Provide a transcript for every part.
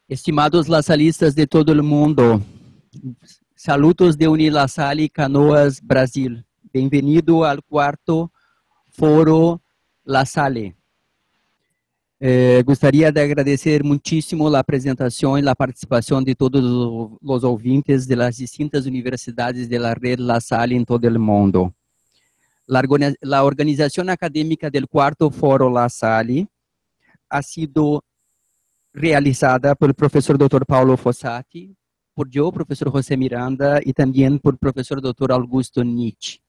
Estimados lasalistas de todo el mundo, saludos de Unilasalle Canoas, Brasil. Bienvenido al cuarto Foro La Salle. Gostaria de agradecer muchísimo la presentación y la participación de todos los ouvintes de las distintas universidades de la red La Salle en todo el mundo. La organización académica del cuarto Foro La Salle ha sido realizada por el profesor Dr. Paulo Fossati, por yo, profesor José Miranda, y también por el profesor Dr. Augusto Nietzsche.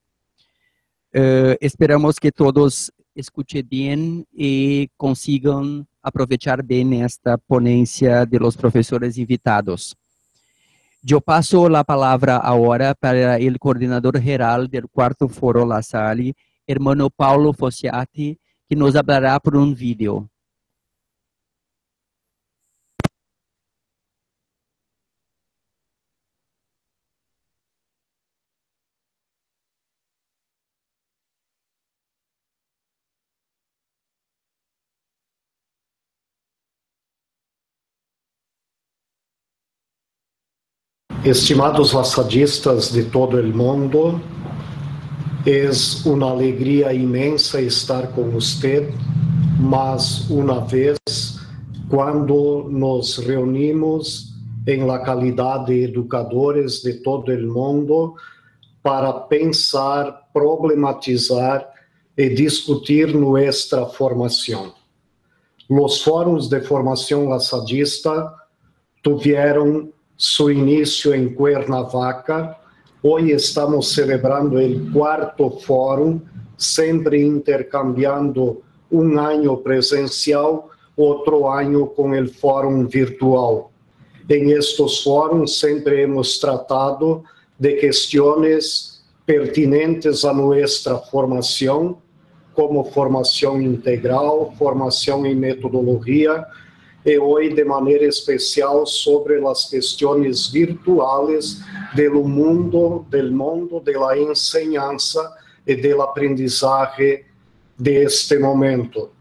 Esperamos que todos escuchen bien y consigan aprovechar bien esta ponencia de los profesores invitados. Yo paso la palabra ahora para el coordinador general del cuarto Foro La Salle, hermano Paulo Fossati, que nos hablará por un video. Estimados laçadistas de todo el mundo, es una alegría inmensa estar con usted más una vez cuando nos reunimos en la calidad de educadores de todo el mundo para pensar, problematizar y discutir nuestra formación. Los foros de formación laçadista tuvieron su inicio en Cuernavaca. Hoy estamos celebrando el cuarto fórum, siempre intercambiando un año presencial, otro año con el fórum virtual. En estos fóruns siempre hemos tratado de cuestiones pertinentes a nuestra formación, como formación integral, formación en metodología, e hoje de maneira especial sobre as questões virtuais do mundo, da enseñanza e da aprendizagem deste momento.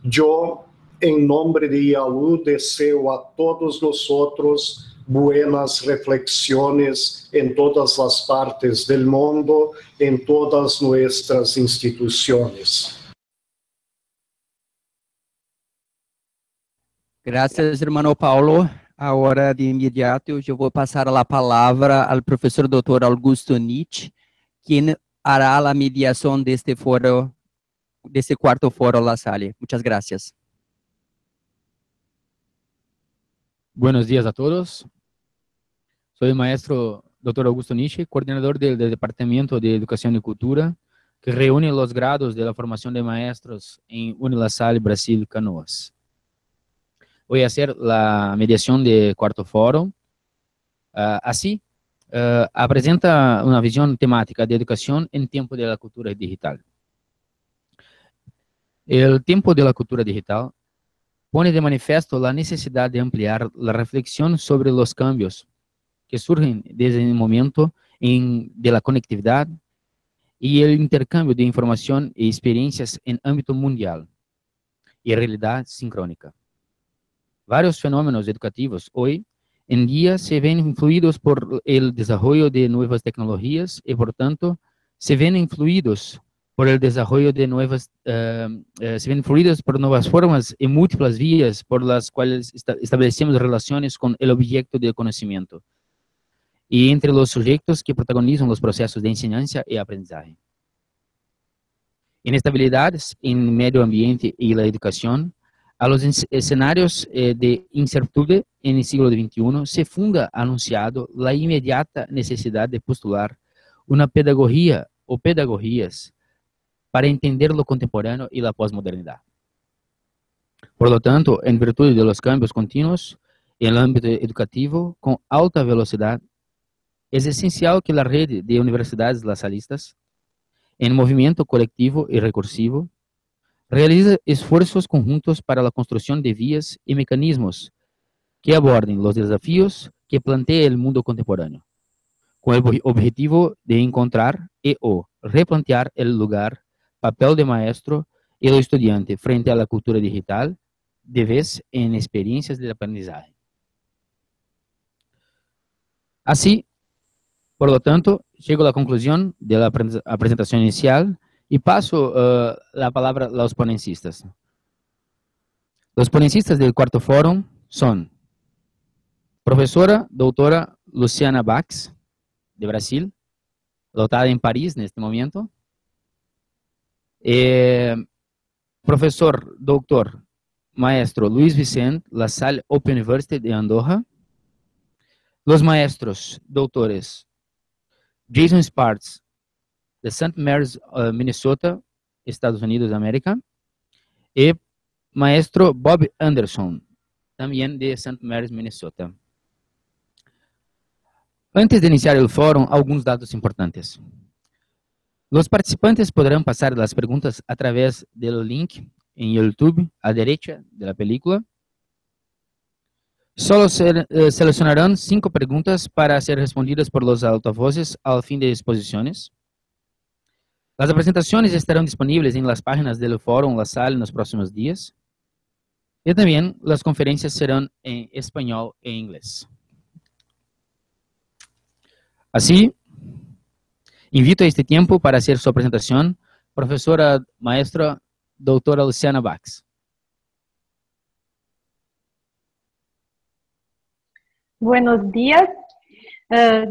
Eu, em nome de IAU, desejo a todos nós outros buenas reflexões em todas as partes do mundo, em todas nossas instituições. Gracias, hermano Paulo. Ahora, de inmediato, yo voy a pasar la palabra al profesor Dr. Augusto Nietzsche, quien hará la mediación de este foro, de este cuarto foro La Salle. Muchas gracias. Buenos días a todos. Soy el maestro Dr. Augusto Nietzsche, coordinador del Departamento de Educación y Cultura, que reúne los grados de la formación de maestros en Unilasalle, Brasil, Canoas. Voy a hacer la mediación de cuarto foro. Así, presenta una visión temática de educación en tiempo de la cultura digital. El tiempo de la cultura digital pone de manifiesto la necesidad de ampliar la reflexión sobre los cambios que surgen desde el momento de la conectividad y el intercambio de información y experiencias en ámbito mundial y realidad sincrónica. Varios fenómenos educativos hoy en día se ven influidos por el desarrollo de nuevas tecnologías y, por tanto, se ven influidos por el desarrollo de nuevas formas y múltiples vías por las cuales establecemos relaciones con el objeto del conocimiento y entre los sujetos que protagonizan los procesos de enseñanza y aprendizaje. Inestabilidades en el medio ambiente y la educación. A los escenarios de incertidumbre en el siglo XXI se funda anunciado la inmediata necesidad de postular una pedagogía o pedagogías para entender lo contemporáneo y la posmodernidad. Por lo tanto, en virtud de los cambios continuos en el ámbito educativo con alta velocidad, es esencial que la red de universidades lasalistas, en movimiento colectivo y recursivo, realiza esfuerzos conjuntos para la construcción de vías y mecanismos que aborden los desafíos que plantea el mundo contemporáneo, con el objetivo de encontrar o replantear el lugar, papel de maestro y el estudiante frente a la cultura digital, de vez en experiencias de aprendizaje. Así, por lo tanto, llego a la conclusión de la presentación inicial y paso la palabra a los ponencistas. Los ponencistas del cuarto fórum son profesora doutora Luciana Bax, de Brasil, dotada en París en este momento. Profesor doctor maestro Luis Vicente La Salle Open University de Andorra. Los maestros doctores Jason Sparks, de St. Mary's, Minnesota, Estados Unidos de América, y maestro Bob Anderson, también de St. Mary's, Minnesota. Antes de iniciar el foro, algunos datos importantes. Los participantes podrán pasar las preguntas a través del link en YouTube a la derecha de la película. Solo seleccionarán 5 preguntas para ser respondidas por los altavoces al fin de exposiciones. Las presentaciones estarán disponibles en las páginas del foro La Salle en los próximos días. Y también las conferencias serán en español e inglés. Así, invito a este tiempo para hacer su presentación, profesora maestra doutora Luciana Bax. Buenos días,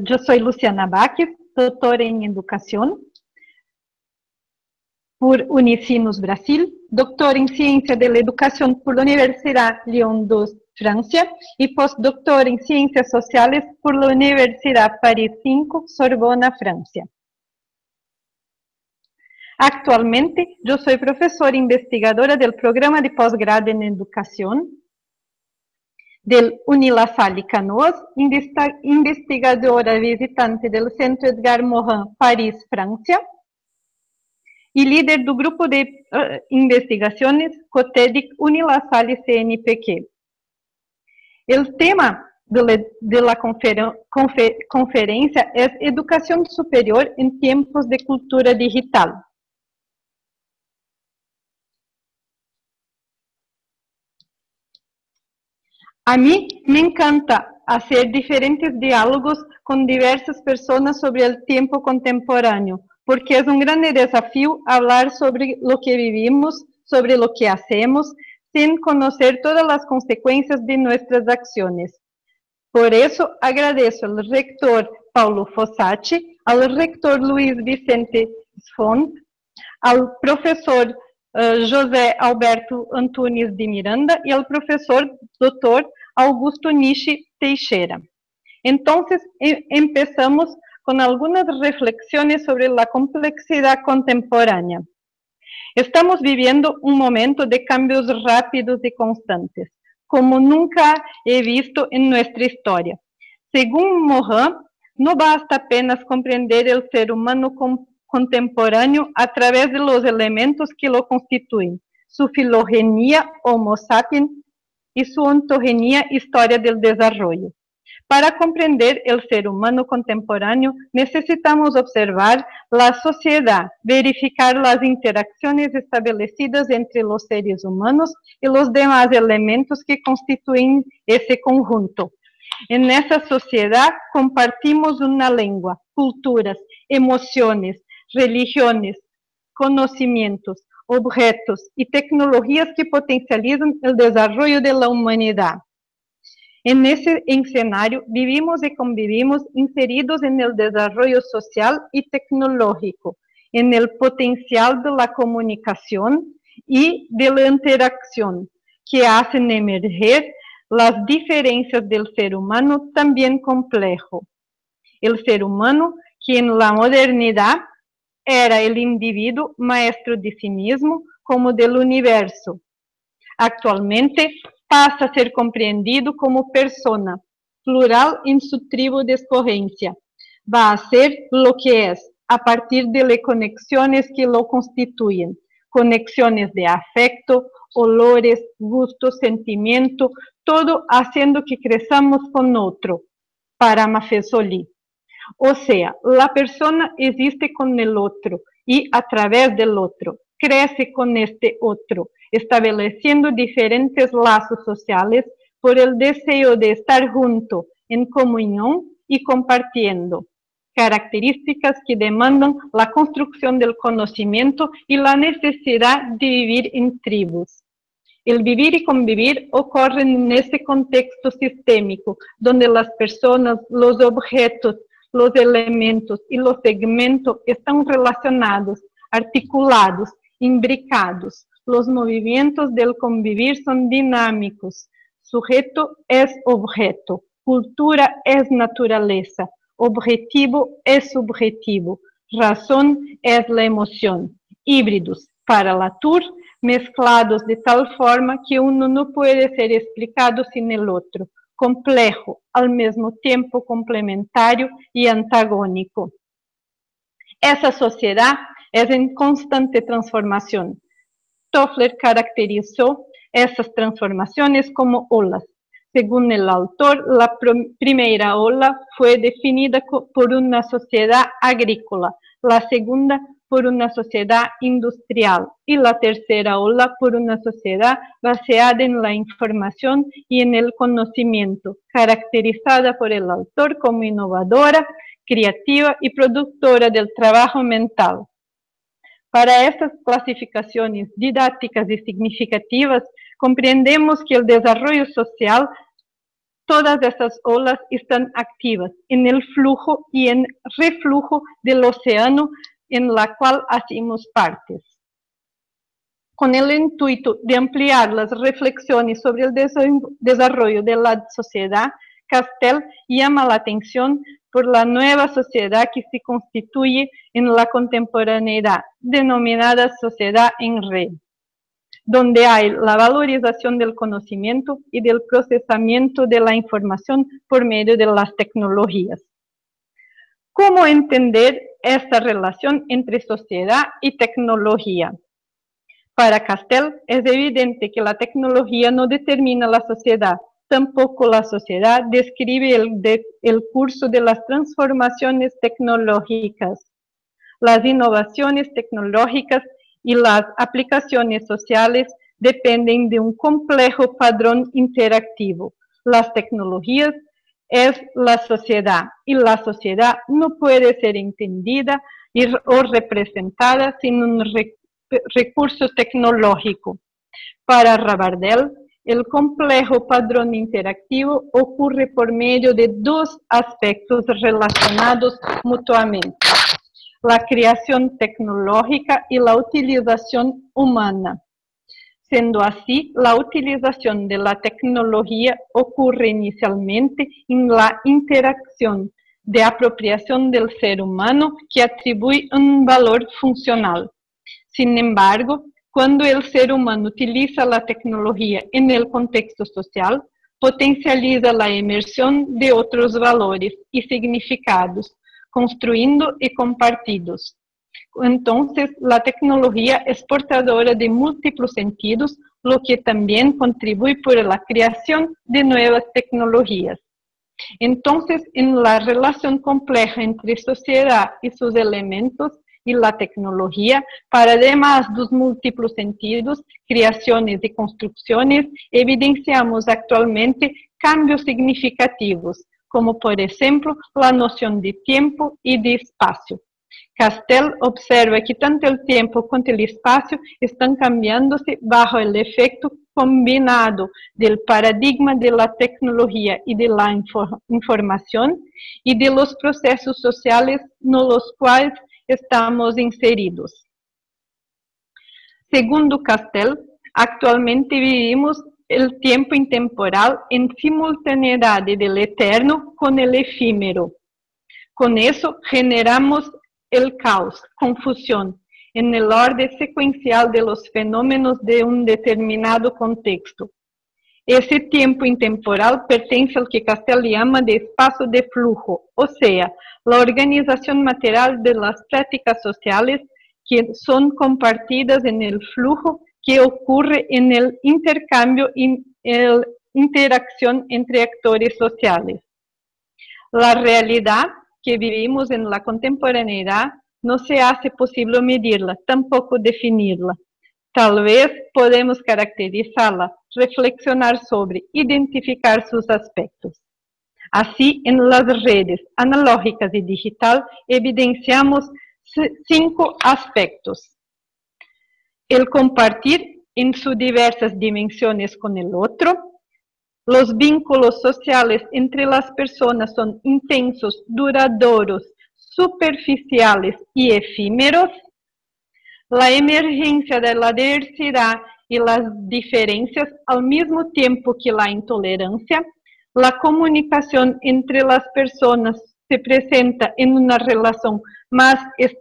yo soy Luciana Bax, doctora en Educación por Unicinos Brasil, doctora en Ciencia de la Educación por la Universidad Lyon II, Francia, y postdoctora en Ciencias Sociales por la Universidad París V, Sorbona, Francia. Actualmente, yo soy profesora investigadora del programa de posgrado en Educación del UniLaSalle Canoas, investigadora visitante del Centro Edgar Morin, París, Francia, y líder del grupo de investigaciones COTEDIC UniLaSalle CNPq. El tema de la conferencia es Educación Superior en tiempos de cultura digital. A mí me encanta hacer diferentes diálogos con diversas personas sobre el tiempo contemporáneo, porque es un gran desafío hablar sobre lo que vivimos, sobre lo que hacemos, sin conocer todas las consecuencias de nuestras acciones. Por eso agradezco al rector Paulo Fossati, al rector Luis Vicente Sfont, al profesor José Alberto Antunes de Miranda y al profesor Dr. Augusto Nishi Teixeira. Entonces, empezamos con algunas reflexiones sobre la complejidad contemporánea. Estamos viviendo un momento de cambios rápidos y constantes, como nunca he visto en nuestra historia. Según Morin, no basta apenas comprender el ser humano contemporáneo a través de los elementos que lo constituyen, su filogenia Homo sapiens y su ontogenia Historia del Desarrollo. Para comprender el ser humano contemporáneo, necesitamos observar la sociedad, verificar las interacciones establecidas entre los seres humanos y los demás elementos que constituyen ese conjunto. En esa sociedad compartimos una lengua, culturas, emociones, religiones, conocimientos, objetos y tecnologías que potencializan el desarrollo de la humanidad. En ese escenario vivimos y convivimos inseridos en el desarrollo social y tecnológico, en el potencial de la comunicación y de la interacción, que hacen emerger las diferencias del ser humano también complejo. El ser humano, que en la modernidad era el individuo maestro de sí mismo como del universo. Actualmente pasa a ser comprendido como persona, plural en su tribu de escogencia. Va a ser lo que es, a partir de las conexiones que lo constituyen, conexiones de afecto, olores, gustos, sentimiento, todo haciendo que crezamos con otro, para Maffesoli. O sea, la persona existe con el otro y a través del otro, crece con este otro, estableciendo diferentes lazos sociales por el deseo de estar junto, en comunión y compartiendo, características que demandan la construcción del conocimiento y la necesidad de vivir en tribus. El vivir y convivir ocurren en este contexto sistémico, donde las personas, los objetos, los elementos y los segmentos están relacionados, articulados, imbricados. Los movimientos del convivir son dinámicos. Sujeto es objeto, cultura es naturaleza, objetivo es subjetivo, razón es la emoción. Híbridos, para Latour, mezclados de tal forma que uno no puede ser explicado sin el otro, complejo, al mismo tiempo complementario y antagónico. Esa sociedad es en constante transformación. Toffler caracterizó esas transformaciones como olas. Según el autor, la primera ola fue definida por una sociedad agrícola, la segunda por una sociedad industrial y la tercera ola por una sociedad basada en la información y en el conocimiento, caracterizada por el autor como innovadora, creativa y productora del trabajo mental. Para estas clasificaciones didácticas y significativas, comprendemos que el desarrollo social, todas estas olas están activas en el flujo y en reflujo del océano en la cual hacemos partes. Con el intuito de ampliar las reflexiones sobre el desarrollo de la sociedad, Castell llama la atención por la nueva sociedad que se constituye en la contemporaneidad, denominada sociedad en red, donde hay la valorización del conocimiento y del procesamiento de la información por medio de las tecnologías. ¿Cómo entender esta relación entre sociedad y tecnología? Para Castell es evidente que la tecnología no determina la sociedad, tampoco la sociedad describe el curso de las transformaciones tecnológicas. Las innovaciones tecnológicas y las aplicaciones sociales dependen de un complejo padrón interactivo. Las tecnologías es la sociedad y la sociedad no puede ser entendida o representada sin un recurso tecnológico. Para Rabardel, el complejo padrón interactivo ocurre por medio de dos aspectos relacionados mutuamente: la creación tecnológica y la utilización humana. Siendo así, la utilización de la tecnología ocurre inicialmente en la interacción de apropiación del ser humano que atribuye un valor funcional. Sin embargo, cuando el ser humano utiliza la tecnología en el contexto social, potencializa la emersión de otros valores y significados, construyendo y compartidos. Entonces, la tecnología es portadora de múltiples sentidos, lo que también contribuye por la creación de nuevas tecnologías. Entonces, en la relación compleja entre sociedad y sus elementos y la tecnología, para además dos múltiples sentidos, creaciones y construcciones, evidenciamos actualmente cambios significativos, como por ejemplo la noción de tiempo y de espacio. Castell observa que tanto el tiempo como el espacio están cambiándose bajo el efecto combinado del paradigma de la tecnología y de la información y de los procesos sociales en los cuales estamos inseridos. Segundo Castell, actualmente vivimos el tiempo intemporal en simultaneidad del eterno con el efímero. Con eso generamos el caos, confusión, en el orden secuencial de los fenómenos de un determinado contexto. Ese tiempo intemporal pertenece al que Castell llama de espacio de flujo, o sea, la organización material de las prácticas sociales que son compartidas en el flujo que ocurre en el intercambio y la interacción entre actores sociales. La realidad que vivimos en la contemporaneidad no se hace posible medirla, tampoco definirla. Tal vez podemos caracterizarla, reflexionar sobre, identificar sus aspectos. Así, en las redes analógicas y digital evidenciamos 5 aspectos. El compartir en sus diversas dimensiones con el otro. Los vínculos sociales entre las personas son intensos, duraderos, superficiales y efímeros. La emergencia de la diversidad y las diferencias al mismo tiempo que la intolerancia. La comunicación entre las personas se presenta en una relación más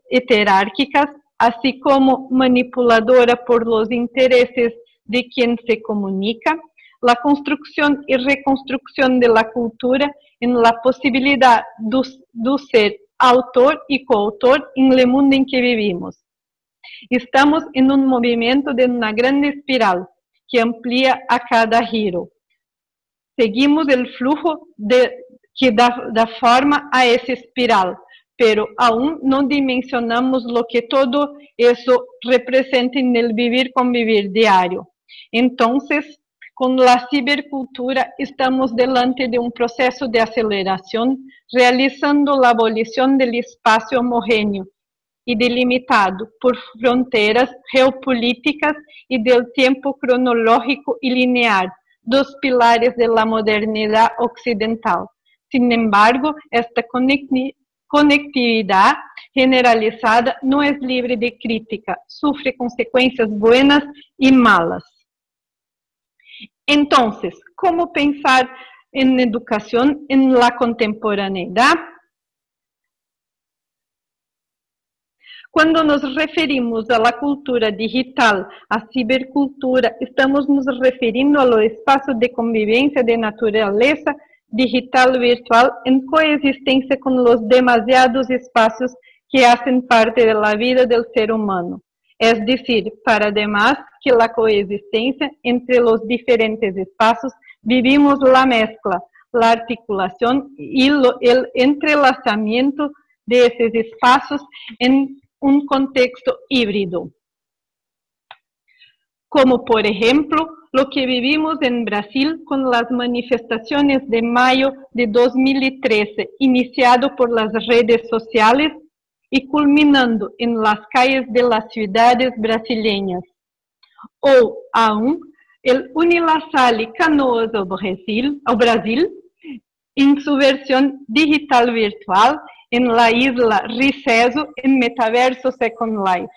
heterárquica, así como manipuladora por los intereses de quien se comunica. La construcción y reconstrucción de la cultura en la posibilidad de ser autor y coautor en el mundo en que vivimos. Estamos en un movimiento de una gran espiral que amplía a cada giro. Seguimos el flujo que da forma a esa espiral, pero aún no dimensionamos lo que todo eso representa en el vivir-convivir diario. Entonces, con la cibercultura estamos delante de un proceso de aceleración, realizando la abolición del espacio homogéneo y delimitado por fronteras geopolíticas y del tiempo cronológico y lineal, dos pilares de la modernidad occidental. Sin embargo, esta conectividad generalizada no es libre de crítica, sufre consecuencias buenas y malas. Entonces, ¿cómo pensar en educación en la contemporaneidad? Cuando nos referimos a la cultura digital, a cibercultura, estamos nos referindo a los espacios de convivencia de naturaleza digital virtual en coexistencia con los demasiados espacios que hacen parte de la vida del ser humano. Es decir, para además que la coexistencia entre los diferentes espacios, vivimos la mezcla, la articulación y el entrelazamiento de esos espacios en un contexto híbrido. Como por ejemplo, lo que vivimos en Brasil con las manifestaciones de mayo de 2013, iniciado por las redes sociales y culminando en las calles de las ciudades brasileñas. O aún, el Unilassalle Canoas ao Brasil, en su versión digital virtual, en la isla Riceso, en Metaverso Second Life.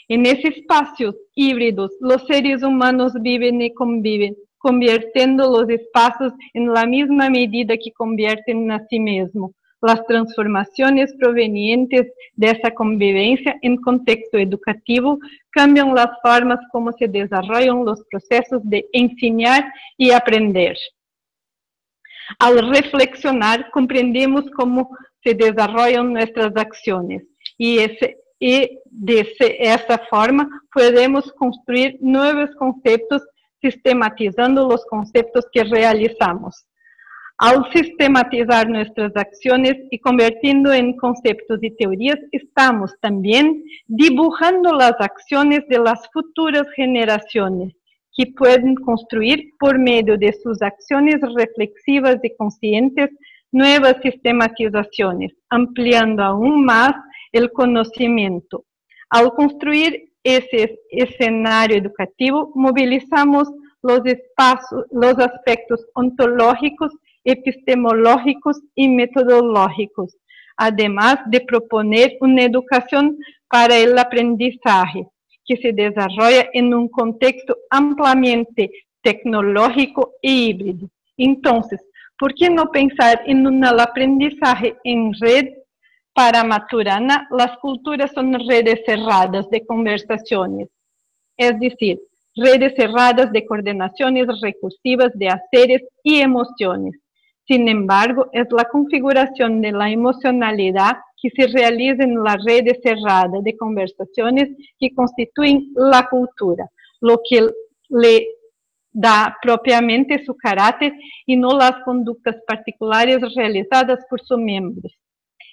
En esos espacios híbridos, los seres humanos viven y conviven, convirtiendo los espacios en la misma medida que convierten a sí mismos. Las transformaciones provenientes de esa convivencia en contexto educativo cambian las formas como se desarrollan los procesos de enseñar y aprender. Al reflexionar, comprendemos cómo se desarrollan nuestras acciones y de esa forma podemos construir nuevos conceptos sistematizando los conceptos que realizamos. Al sistematizar nuestras acciones y convirtiendo en conceptos y teorías, estamos también dibujando las acciones de las futuras generaciones, que pueden construir por medio de sus acciones reflexivas y conscientes nuevas sistematizaciones, ampliando aún más el conocimiento. Al construir ese escenario educativo, movilizamos los aspectos ontológicos, epistemológicos y metodológicos, además de proponer una educación para el aprendizaje, que se desarrolla en un contexto ampliamente tecnológico e híbrido. Entonces, ¿por qué no pensar en un aprendizaje en red? Para Maturana, las culturas son redes cerradas de conversaciones, es decir, redes cerradas de coordinaciones recursivas de haceres y emociones. Sin embargo, es la configuración de la emocionalidad que se realiza en la red cerrada de conversaciones que constituyen la cultura, lo que le da propiamente su carácter y no las conductas particulares realizadas por sus miembros.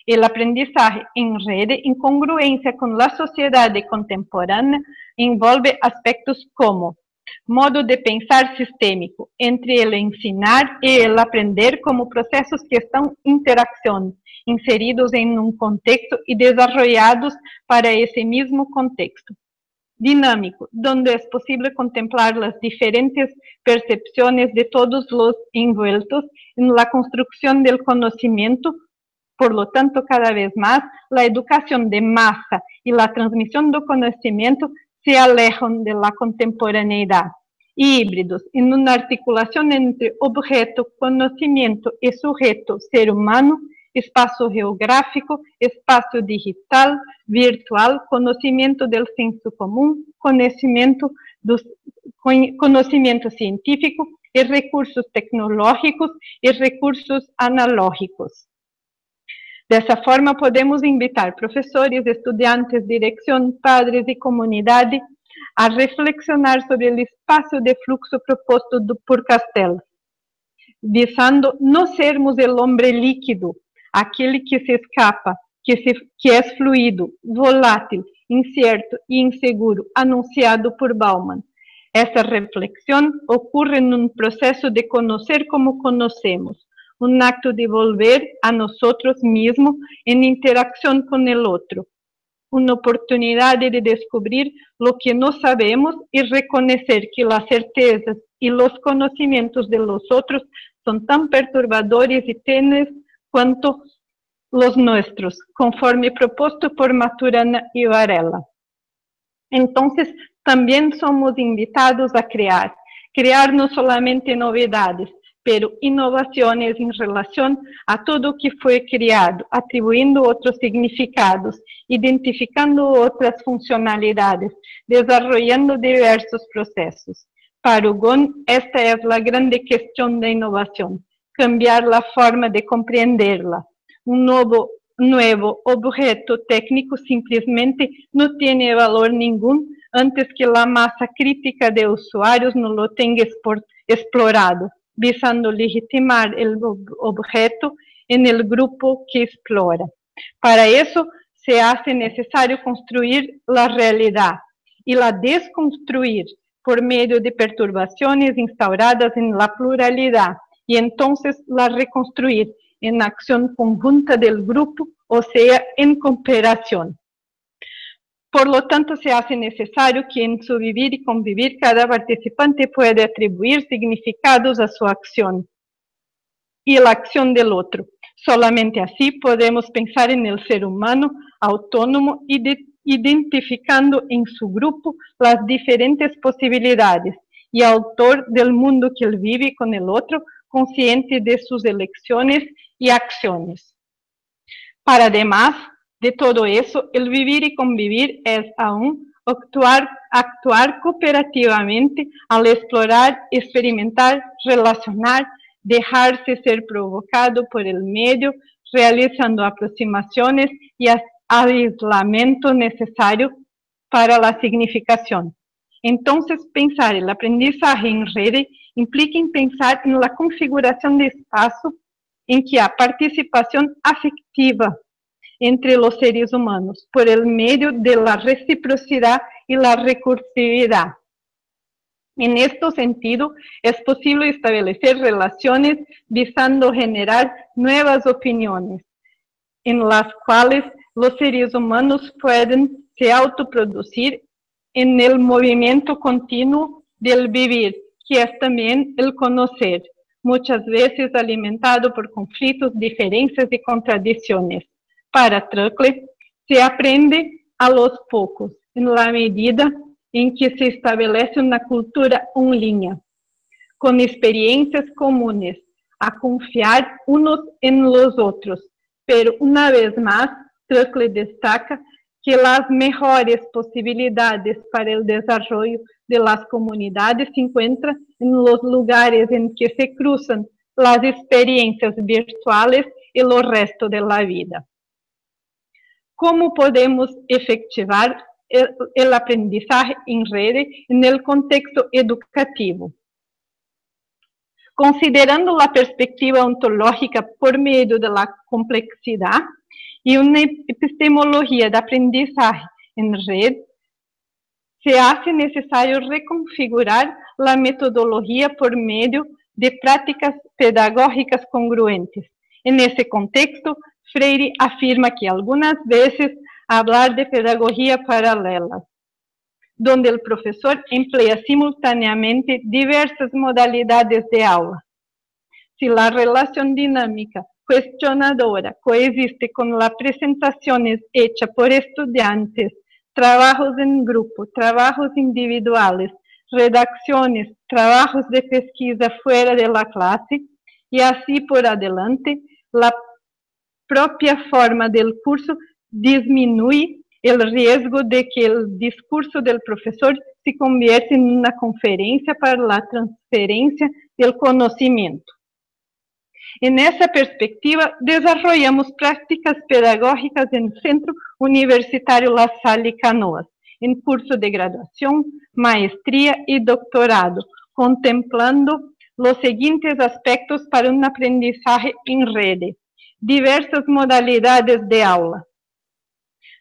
El aprendizaje en red, en congruencia con la sociedad contemporánea, envolve aspectos como Modo de pensar sistêmico, entre el ensinar e el aprender como processos que estão em interação, inseridos em um contexto e desarrollados para esse mesmo contexto. Dinámico, donde es posible contemplar las diferentes percepciones de todos los envueltos en la construcción del conocimiento. Por lo tanto, cada vez más, la educación de masa y la transmisión del conocimiento se alejan de la contemporaneidad, híbridos en una articulación entre objeto, conocimiento y sujeto, ser humano, espaço geográfico, espaço digital, virtual, conhecimento do senso comum, conhecimento científico e recursos tecnológicos e recursos analógicos. Dessa forma, podemos invitar professores, estudantes, direção, padres e comunidade a reflexionar sobre o espaço de fluxo proposto por Castells, visando não sermos o homem líquido, aquele que se escapa, que é fluido, volátil, incierto e inseguro, anunciado por Bauman. Essa reflexão ocorre num processo de conhecer como conhecemos, um acto de volver a nós mesmos em interação com o outro, uma oportunidade de descobrir o que não sabemos e reconhecer que as certezas e os conhecimentos de los outros são tão perturbadores e tênues quanto los nuestros, conforme proposto por Maturana y Varela. Entonces, también somos invitados a crear no solamente novedades, pero innovaciones en relación a todo que fue creado, atribuyendo otros significados, identificando otras funcionalidades, desarrollando diversos procesos. Para Hugon, esta es la grande cuestión de innovación, cambiar la forma de comprenderla. Un nuevo objeto técnico simplesmente no tiene valor ningún antes que la masa crítica de usuarios no lo tenga explorado, visando legitimar el objeto en el grupo que explora. Para eso se hace necesario construir la realidad y la desconstruir por medio de perturbaciones instauradas en la pluralidad y entonces la reconstruir en acción conjunta del grupo, o sea, en cooperación. Por lo tanto, se hace necesario que en su vivir y convivir cada participante pueda atribuir significados a su acción y la acción del otro. Solamente así podemos pensar en el ser humano autónomo y identificando en su grupo las diferentes posibilidades y autor del mundo que él vive con el otro, consciente de sus elecciones y acciones. Para además de todo eso, el vivir y convivir es aún actuar cooperativamente al explorar, experimentar, relacionar, dejarse ser provocado por el medio, realizando aproximaciones y aislamiento necesario para la significación. Entonces, pensar el aprendizaje en red implica en pensar en la configuración de espacio en que hay participación afectiva entre los seres humanos por el medio de la reciprocidad y la recursividad. En este sentido, es posible establecer relaciones visando generar nuevas opiniones, en las cuales los seres humanos pueden se autoproducir en el movimiento continuo del vivir, que es también el conocer, muchas veces alimentado por conflictos, diferencias y contradicciones. Para Truckle, se aprende a los pocos, en la medida en que se establece una cultura en línea, con experiencias comunes, a confiar unos en los otros. Pero una vez más, Truckle destaca que las mejores posibilidades para el desarrollo de las comunidades se encuentran en los lugares en que se cruzan las experiencias virtuales y lo resto de la vida. ¿Cómo podemos efectivar el aprendizaje en red en el contexto educativo? Considerando la perspectiva ontológica por medio de la complejidad y una epistemología de aprendizaje en red, se hace necesario reconfigurar la metodología por medio de prácticas pedagógicas congruentes. En ese contexto, Freire afirma que algunas veces hablar de pedagogía paralela, donde el profesor emplea simultáneamente diversas modalidades de aula. Si la relación dinámica cuestionadora coexiste con las presentaciones hechas por estudiantes, trabajos en grupo, trabajos individuales, redacciones, trabajos de pesquisa fuera de la clase, y así por adelante, la propia forma del curso disminuye el riesgo de que el discurso del profesor se convierta en una conferencia para la transferencia del conocimiento. En esa perspectiva, desarrollamos prácticas pedagógicas en el Centro Universitario La Salle y Canoas, en curso de graduación, maestría y doctorado, contemplando los siguientes aspectos para un aprendizaje en red: diversas modalidades de aula,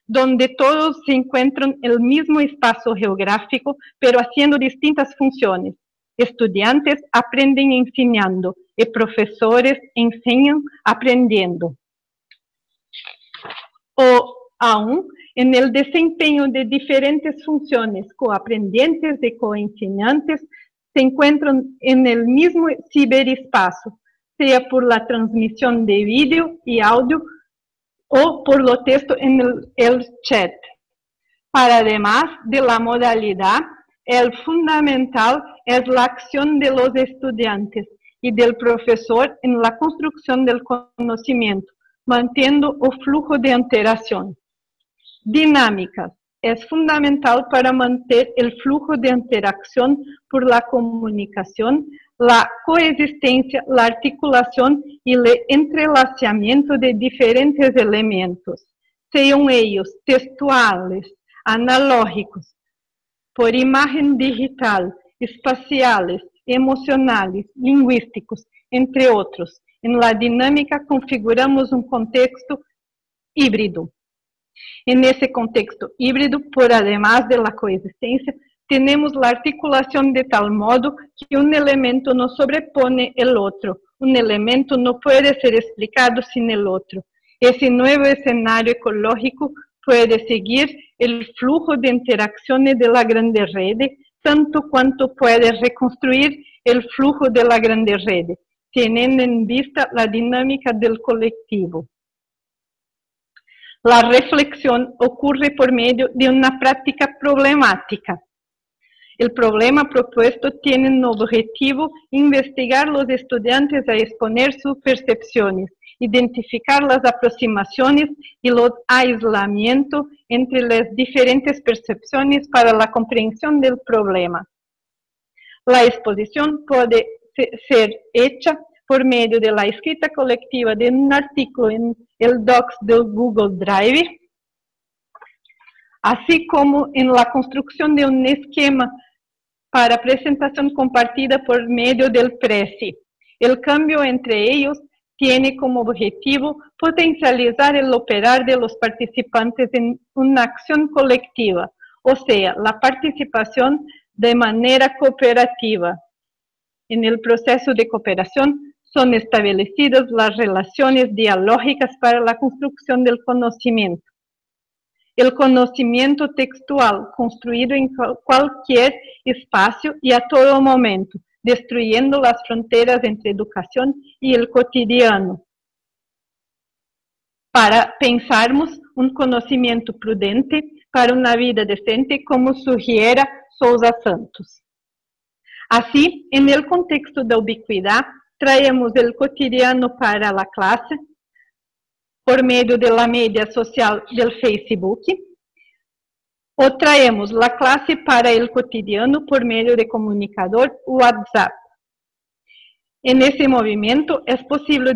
donde todos se encuentran en el mismo espacio geográfico, pero haciendo distintas funciones. Estudiantes aprenden enseñando y profesores enseñan aprendiendo. O aún en el desempeño de diferentes funciones, coaprendientes y coenseñantes se encuentran en el mismo ciberespacio, sea por la transmisión de vídeo y audio o por lo texto en el chat. Para además de la modalidad, el fundamental es la acción de los estudiantes y del profesor en la construcción del conocimiento, manteniendo el flujo de interacción. Dinámicas. Es fundamental para mantener el flujo de interacción por la comunicación, la coexistencia, la articulación y el entrelazamiento de diferentes elementos, sean ellos textuales, analógicos, por imagen digital, espaciales, emocionales, lingüísticos, entre otros. En la dinámica configuramos un contexto híbrido. En ese contexto híbrido, por además de la coexistencia, tenemos la articulación de tal modo que un elemento no sobrepone el otro. Un elemento no puede ser explicado sin el otro. Ese nuevo escenario ecológico puede seguir el flujo de interacciones de la grande red, tanto cuanto puede reconstruir el flujo de la grande red, teniendo en vista la dinámica del colectivo. La reflexión ocurre por medio de una práctica problemática. El problema propuesto tiene un objetivo: investigar los estudiantes a exponer sus percepciones, identificar las aproximaciones y los aislamientos entre las diferentes percepciones para la comprensión del problema. La exposición puede ser hecha por medio de la escrita colectiva de un artículo en el Docs del Google Drive, así como en la construcción de un esquema para presentación compartida por medio del Prezi. El cambio entre ellos tiene como objetivo potencializar el operar de los participantes en una acción colectiva, o sea, la participación de manera cooperativa. En el proceso de cooperación son establecidas las relaciones dialógicas para la construcción del conocimiento. El conocimiento textual, construido en cualquier espacio y a todo momento, destruyendo las fronteras entre educación y el cotidiano, para pensarmos un conocimiento prudente para una vida decente, como sugiere Sousa Santos. Así, en el contexto de ubicuidad, traemos el cotidiano para la clase, por medio de la media social del Facebook, o traemos la clase para el cotidiano por medio de comunicador WhatsApp. En ese movimiento es posible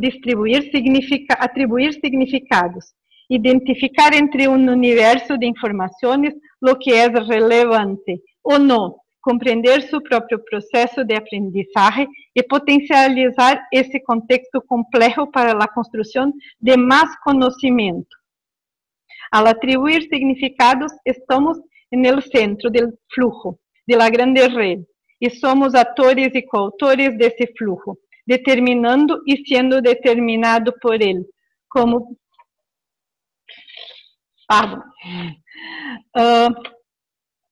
atribuir significados, identificar entre un universo de informaciones lo que es relevante o no, comprender su propio proceso de aprendizaje y potencializar ese contexto complejo para la construcción de más conocimiento. Al atribuir significados, estamos en el centro del flujo, de la grande red, y somos actores y coautores de ese flujo, determinando y siendo determinado por él, como...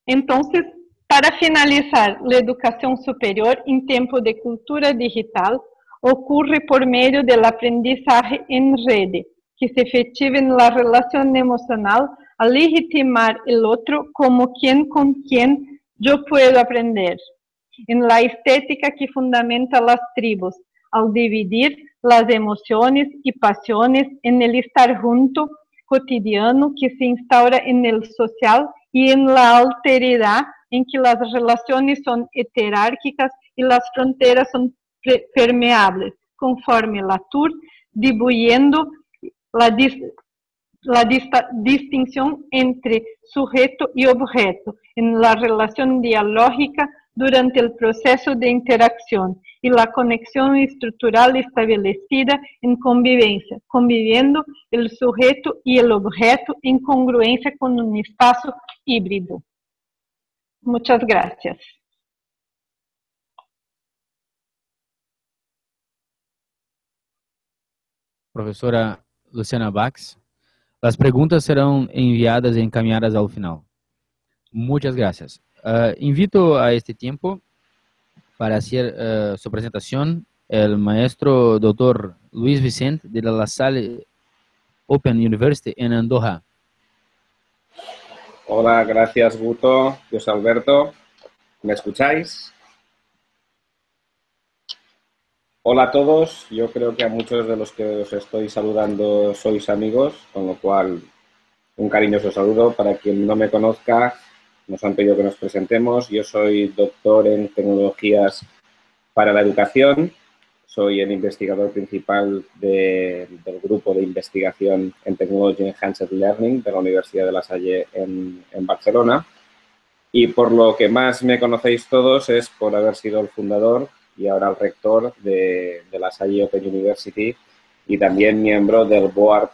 Entonces, para finalizar, la educación superior en tiempo de cultura digital ocurre por medio del aprendizaje en red, que se efectiva en la relación emocional a legitimar el otro como quien con quien yo puedo aprender, en la estética que fundamenta las tribus, al dividir las emociones y pasiones en el estar junto cotidiano que se instaura en el social y en la alteridad en que las relaciones son heterárquicas y las fronteras son permeables, conforme Latour, dibujando la distinción entre sujeto y objeto en la relación dialógica durante el proceso de interacción y la conexión estructural establecida en convivencia, conviviendo el sujeto y el objeto en congruencia con un espacio híbrido. Muchas gracias. Professora Luciana Bax, as perguntas serão enviadas e encaminhadas ao final. Muchas gracias. Invito a este tiempo para hacer su presentación el maestro Dr. Luis Vicente de la Salle Open University en Andorra. Hola, gracias Guto, José Alberto. ¿Me escucháis? Hola a todos. Yo creo que a muchos de los que os estoy saludando sois amigos, con lo cual un cariñoso saludo. Para quien no me conozca, nos han pedido que nos presentemos. Yo soy doctor en tecnologías para la educación. Soy el investigador principal del grupo de investigación en Technology Enhanced Learning de la Universidad de La Salle en Barcelona. Y por lo que más me conocéis todos es por haber sido el fundador y ahora el rector de La Salle Open University y también miembro del board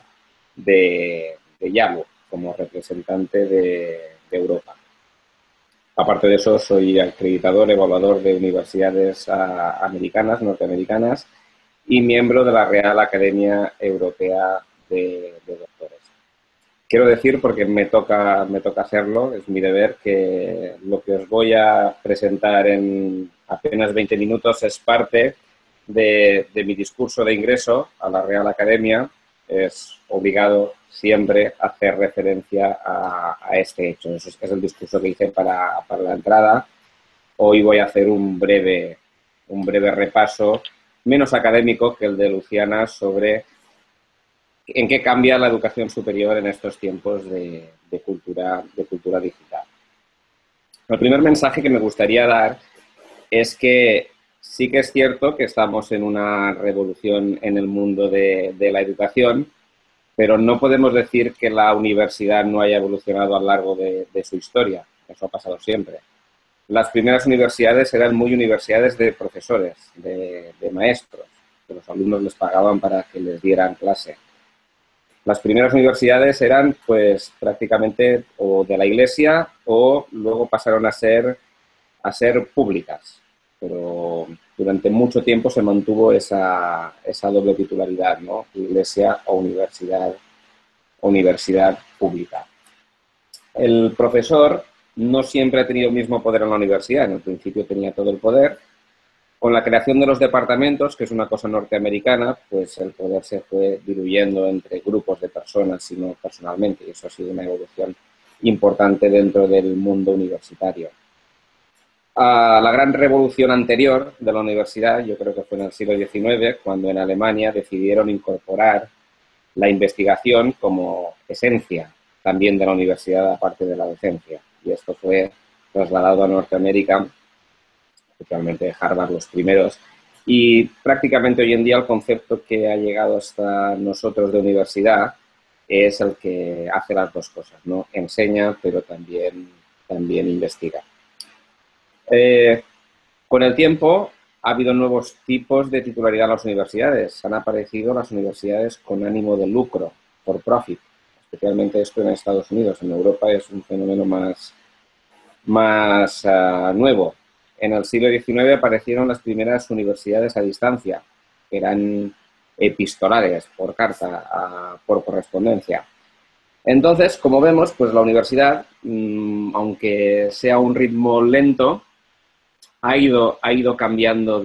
de YALU como representante de Europa. Aparte de eso, soy acreditador, evaluador de universidades americanas, norteamericanas y miembro de la Real Academia Europea de Doctores. Quiero decir, porque me toca hacerlo, es mi deber, que lo que os voy a presentar en apenas 20 minutos es parte de mi discurso de ingreso a la Real Academia. Es obligado siempre hacer referencia a este hecho. Eso es el discurso que hice para la entrada. Hoy voy a hacer un breve repaso, menos académico que el de Luciana, sobre en qué cambia la educación superior en estos tiempos de cultura digital. El primer mensaje que me gustaría dar es que sí que es cierto que estamos en una revolución en el mundo de la educación, pero no podemos decir que la universidad no haya evolucionado a lo largo de su historia. Eso ha pasado siempre. Las primeras universidades eran muy universidades de profesores, de maestros, que los alumnos les pagaban para que les dieran clase. Las primeras universidades eran, pues, prácticamente o de la Iglesia o luego pasaron a ser públicas. Pero durante mucho tiempo se mantuvo esa doble titularidad, ¿no? Iglesia o universidad pública. El profesor no siempre ha tenido el mismo poder en la universidad. En el principio tenía todo el poder. Con la creación de los departamentos, que es una cosa norteamericana, pues el poder se fue diluyendo entre grupos de personas y no personalmente. Y eso ha sido una evolución importante dentro del mundo universitario. La gran revolución anterior de la universidad, yo creo que fue en el siglo XIX, cuando en Alemania decidieron incorporar la investigación como esencia también de la universidad, aparte de la docencia. Y esto fue trasladado a Norteamérica, especialmente Harvard, los primeros. Y prácticamente hoy en día el concepto que ha llegado hasta nosotros de universidad es el que hace las dos cosas, ¿no? Enseña, pero también investiga. Con el tiempo ha habido nuevos tipos de titularidad en las universidades. Han aparecido las universidades con ánimo de lucro, for profit. Especialmente esto en Estados Unidos. En Europa es un fenómeno más más nuevo. En el siglo XIX aparecieron las primeras universidades a distancia, que eran epistolares, por carta, por correspondencia. Entonces, como vemos, pues la universidad, aunque sea un ritmo lento, ha ido cambiando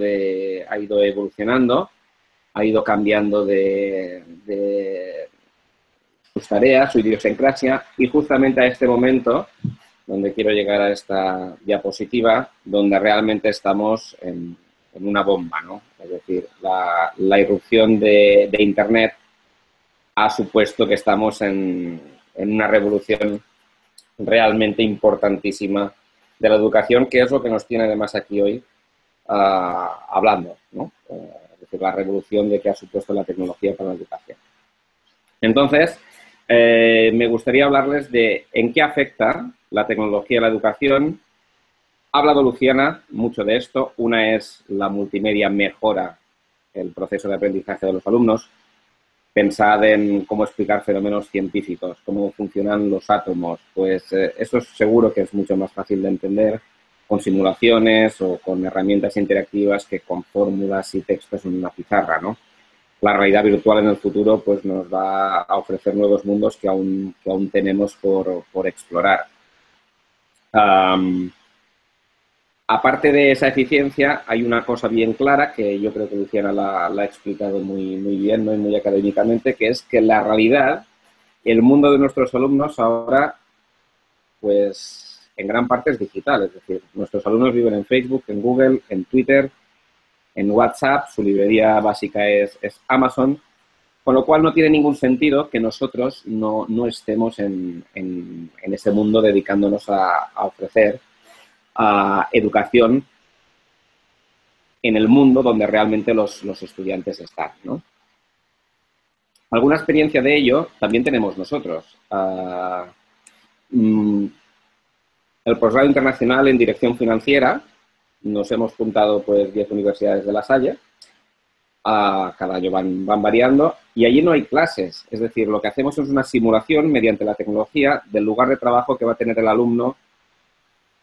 ha ido evolucionando, ha ido cambiando de sus tareas, su idiosincrasia, y justamente a este momento, donde quiero llegar a esta diapositiva, donde realmente estamos en una bomba, ¿no? Es decir, la irrupción de Internet ha supuesto que estamos en una revolución realmente importantísima de la educación, que es lo que nos tiene además aquí hoy hablando, ¿no? Es decir, la revolución de que ha supuesto la tecnología para la educación. Entonces, me gustaría hablarles de en qué afecta la tecnología a la educación. Ha hablado Luciana mucho de esto. Una es la multimedia mejora el proceso de aprendizaje de los alumnos. Pensad en cómo explicar fenómenos científicos, cómo funcionan los átomos. Pues eso seguro que es mucho más fácil de entender con simulaciones o con herramientas interactivas que con fórmulas y textos en una pizarra, ¿no? La realidad virtual en el futuro pues nos va a ofrecer nuevos mundos que aún tenemos por explorar. Aparte de esa eficiencia, hay una cosa bien clara que yo creo que Luciana la ha explicado muy bien, ¿no? Y muy académicamente, que es que la realidad, el mundo de nuestros alumnos ahora, pues en gran parte es digital. Es decir, nuestros alumnos viven en Facebook, en Google, en Twitter, en WhatsApp, su librería básica es Amazon, con lo cual no tiene ningún sentido que nosotros no estemos en ese mundo dedicándonos a ofrecer educación en el mundo donde realmente los estudiantes están, ¿no? Alguna experiencia de ello también tenemos nosotros. El posgrado internacional en dirección financiera, nos hemos juntado pues 10 universidades de La Salle, cada año van variando, y allí no hay clases, es decir, lo que hacemos es una simulación mediante la tecnología del lugar de trabajo que va a tener el alumno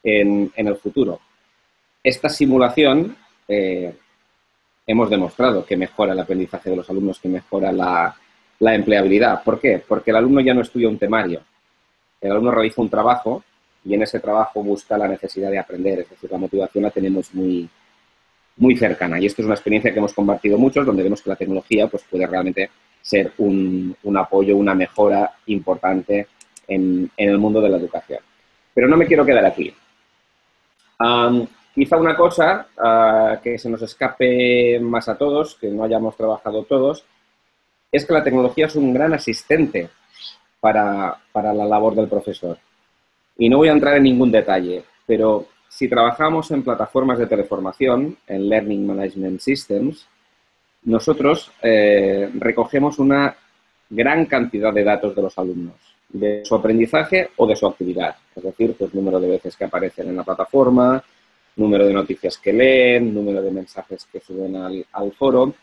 en el futuro. Esta simulación hemos demostrado que mejora el aprendizaje de los alumnos, que mejora la empleabilidad. ¿Por qué? Porque el alumno ya no estudia un temario. El alumno realiza un trabajo y en ese trabajo busca la necesidad de aprender. Es decir, la motivación la tenemos muy cercana. Y esto es una experiencia que hemos compartido muchos, donde vemos que la tecnología pues, puede realmente ser un apoyo, una mejora importante en el mundo de la educación. Pero no me quiero quedar aquí. Quizá una cosa que se nos escape más a todos, que no hayamos trabajado todos, es que la tecnología es un gran asistente para la labor del profesor. Y no voy a entrar en ningún detalle, pero si trabajamos en plataformas de teleformación, en Learning Management Systems, nosotros recogemos una gran cantidad de datos de los alumnos, de su aprendizaje o de su actividad. Es decir, pues número de veces que aparecen en la plataforma, número de noticias que leen, número de mensajes que suben al foro,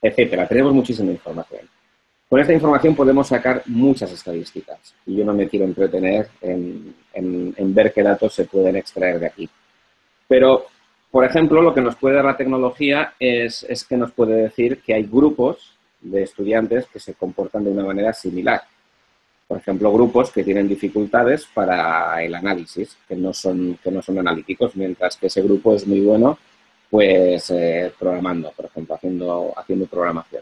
etcétera. Tenemos muchísima información. Con esta información podemos sacar muchas estadísticas y yo no me quiero entretener en ver qué datos se pueden extraer de aquí. Pero, por ejemplo, lo que nos puede dar la tecnología es que nos puede decir que hay grupos de estudiantes que se comportan de una manera similar. Por ejemplo, grupos que tienen dificultades para el análisis, que no son analíticos, mientras que ese grupo es muy bueno pues programando, por ejemplo, haciendo programación.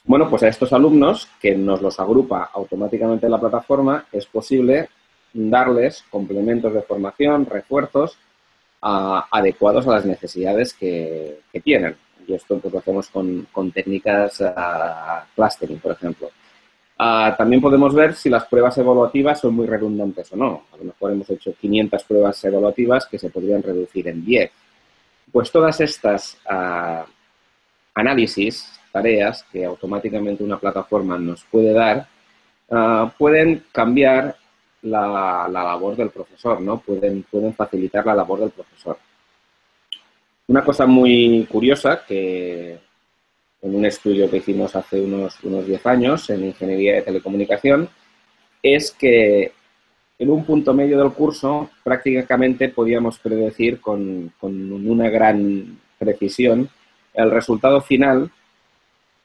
Bueno, pues a estos alumnos, que nos los agrupa automáticamente en la plataforma, es posible darles complementos de formación, refuerzos adecuados a las necesidades que tienen. Y esto pues, lo hacemos con técnicas clustering, por ejemplo. También podemos ver si las pruebas evaluativas son muy redundantes o no. A lo mejor hemos hecho 500 pruebas evaluativas que se podrían reducir en 10. Pues todas estas análisis, tareas que automáticamente una plataforma nos puede dar, pueden cambiar la labor del profesor, ¿no? Pueden facilitar la labor del profesor. Una cosa muy curiosa que en un estudio que hicimos hace unos 10 años en Ingeniería de Telecomunicación es que en un punto medio del curso prácticamente podíamos predecir con una gran precisión el resultado final,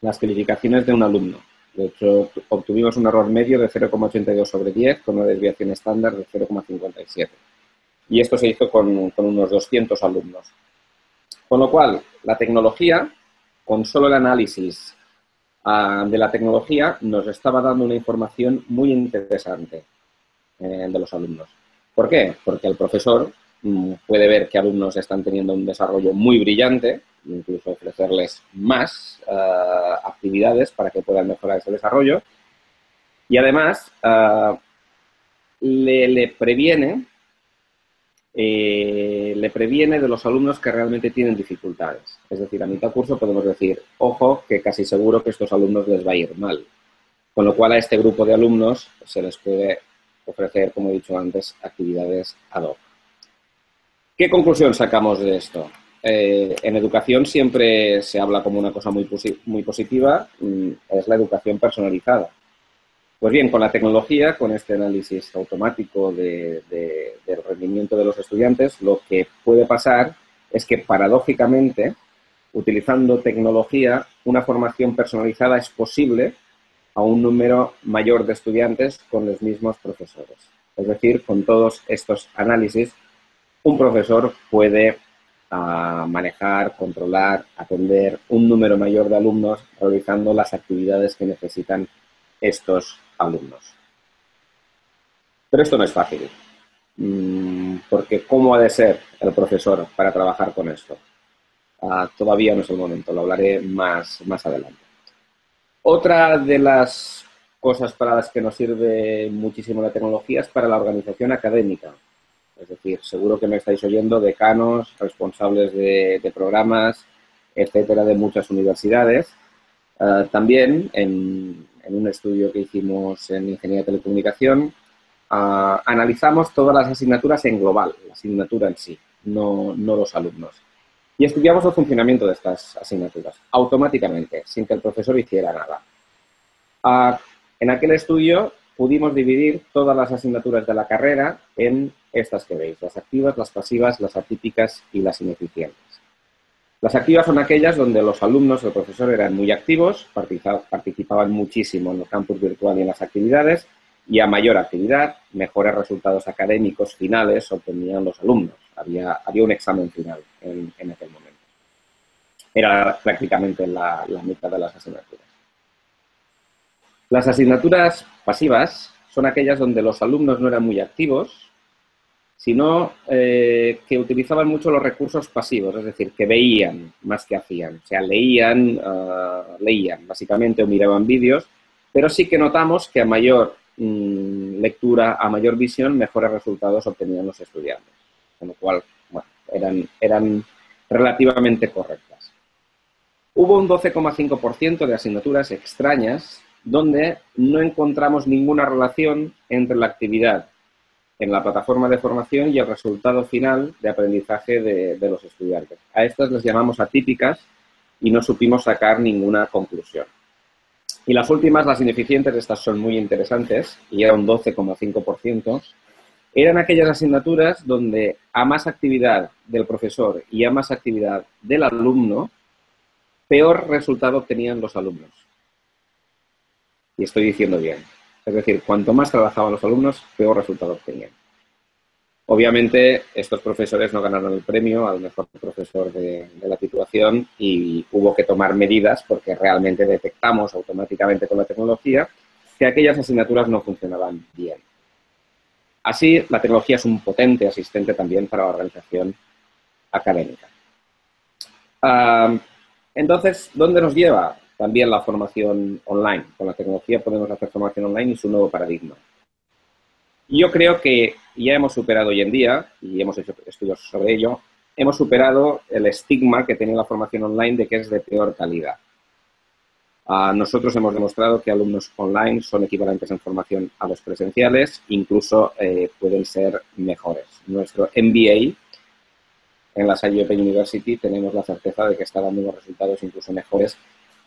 las calificaciones de un alumno. De hecho, obtuvimos un error medio de 0,82 sobre 10 con una desviación estándar de 0,57. Y esto se hizo con unos 200 alumnos. Con lo cual, la tecnología, con solo el análisis de la tecnología, nos estaba dando una información muy interesante de los alumnos. ¿Por qué? Porque el profesor puede ver que alumnos están teniendo un desarrollo muy brillante, incluso ofrecerles más actividades para que puedan mejorar ese desarrollo. Y además, le previene de los alumnos que realmente tienen dificultades. Es decir, a mitad de curso podemos decir, ojo, que casi seguro que a estos alumnos les va a ir mal. Con lo cual, a este grupo de alumnos se les puede ofrecer, como he dicho antes, actividades ad hoc. ¿Qué conclusión sacamos de esto? En educación siempre se habla como una cosa muy positiva, es la educación personalizada. Pues bien, con la tecnología, con este análisis automático del rendimiento de los estudiantes, lo que puede pasar es que, paradójicamente, utilizando tecnología, una formación personalizada es posible a un número mayor de estudiantes con los mismos profesores. Es decir, con todos estos análisis, un profesor puede manejar, controlar, atender un número mayor de alumnos realizando las actividades que necesitan estos alumnos. Pero esto no es fácil, porque ¿cómo ha de ser el profesor para trabajar con esto? Todavía no es el momento, lo hablaré más adelante. Otra de las cosas para las que nos sirve muchísimo la tecnología es para la organización académica. Es decir, seguro que me estáis oyendo decanos, responsables de programas, etcétera, de muchas universidades. También en un estudio que hicimos en Ingeniería de Telecomunicación, analizamos todas las asignaturas en global, la asignatura en sí, no los alumnos. Y estudiamos el funcionamiento de estas asignaturas, automáticamente, sin que el profesor hiciera nada. En aquel estudio pudimos dividir todas las asignaturas de la carrera en estas que veis, las activas, las pasivas, las atípicas y las ineficientes. Las activas son aquellas donde los alumnos del profesor eran muy activos, participaban muchísimo en el campus virtual y en las actividades, y a mayor actividad, mejores resultados académicos finales obtenían los alumnos. Había un examen final en aquel momento. Era prácticamente la mitad de las asignaturas. Las asignaturas pasivas son aquellas donde los alumnos no eran muy activos, sino que utilizaban mucho los recursos pasivos, es decir, que veían más que hacían. O sea, leían básicamente o miraban vídeos, pero sí que notamos que a mayor lectura, a mayor visión, mejores resultados obtenían los estudiantes. Con lo cual, bueno, eran relativamente correctas. Hubo un 12,5% de asignaturas extrañas donde no encontramos ninguna relación entre la actividad en la plataforma de formación y el resultado final de aprendizaje de los estudiantes. A estas les llamamos atípicas y no supimos sacar ninguna conclusión. Y las últimas, las ineficientes, estas son muy interesantes, y era un 12,5%, eran aquellas asignaturas donde a más actividad del profesor y a más actividad del alumno, peor resultado obtenían los alumnos. Y estoy diciendo bien. Es decir, cuanto más trabajaban los alumnos, peor resultado obtenían. Obviamente, estos profesores no ganaron el premio al mejor profesor de la titulación y hubo que tomar medidas porque realmente detectamos automáticamente con la tecnología que aquellas asignaturas no funcionaban bien. Así, la tecnología es un potente asistente también para la organización académica. Entonces, ¿dónde nos lleva también la formación online? Con la tecnología podemos hacer formación online y su nuevo paradigma. Yo creo que ya hemos superado hoy en día, y hemos hecho estudios sobre ello, hemos superado el estigma que tenía la formación online de que es de peor calidad. Nosotros hemos demostrado que alumnos online son equivalentes en formación a los presenciales, incluso pueden ser mejores. Nuestro MBA en la Salle Open University tenemos la certeza de que está dando unos resultados incluso mejores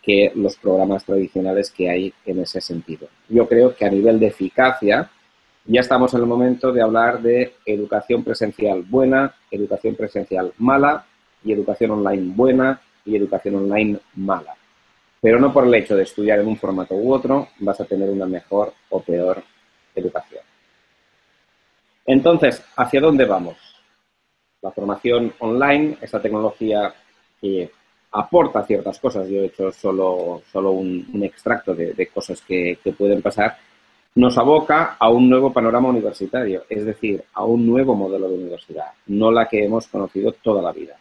que los programas tradicionales que hay en ese sentido. Yo creo que a nivel de eficacia Ya estamos en el momento de hablar de educación presencial buena, educación presencial mala y educación online buena y educación online mala. Pero no por el hecho de estudiar en un formato u otro vas a tener una mejor o peor educación. Entonces, ¿hacia dónde vamos? La formación online, esta tecnología que aporta ciertas cosas, yo he hecho solo un extracto de cosas que pueden pasar, nos aboca a un nuevo panorama universitario, es decir, a un nuevo modelo de universidad, no la que hemos conocido toda la vida.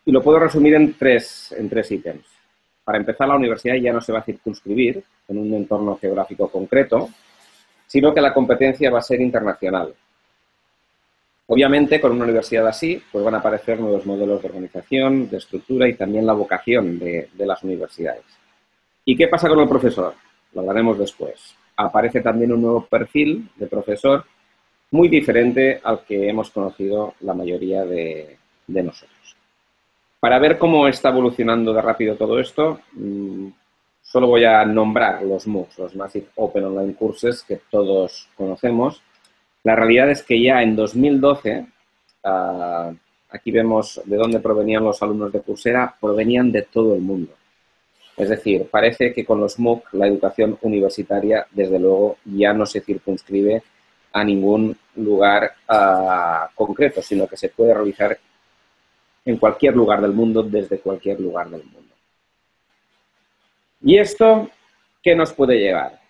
Y lo puedo resumir en tres ítems. Para empezar, la universidad ya no se va a circunscribir en un entorno geográfico concreto, sino que la competencia va a ser internacional. Obviamente, con una universidad así, pues van a aparecer nuevos modelos de organización, de estructura y también la vocación de las universidades. ¿Y qué pasa con el profesor? Lo hablaremos después. Aparece también un nuevo perfil de profesor muy diferente al que hemos conocido la mayoría de nosotros. Para ver cómo está evolucionando de rápido todo esto, solo voy a nombrar los MOOCs, los Massive Open Online Courses, que todos conocemos. La realidad es que ya en 2012, aquí vemos de dónde provenían los alumnos de Coursera, provenían de todo el mundo. Es decir, parece que con los MOOC la educación universitaria, desde luego, ya no se circunscribe a ningún lugar concreto, sino que se puede realizar en cualquier lugar del mundo, desde cualquier lugar del mundo. ¿Y esto qué nos puede llevar?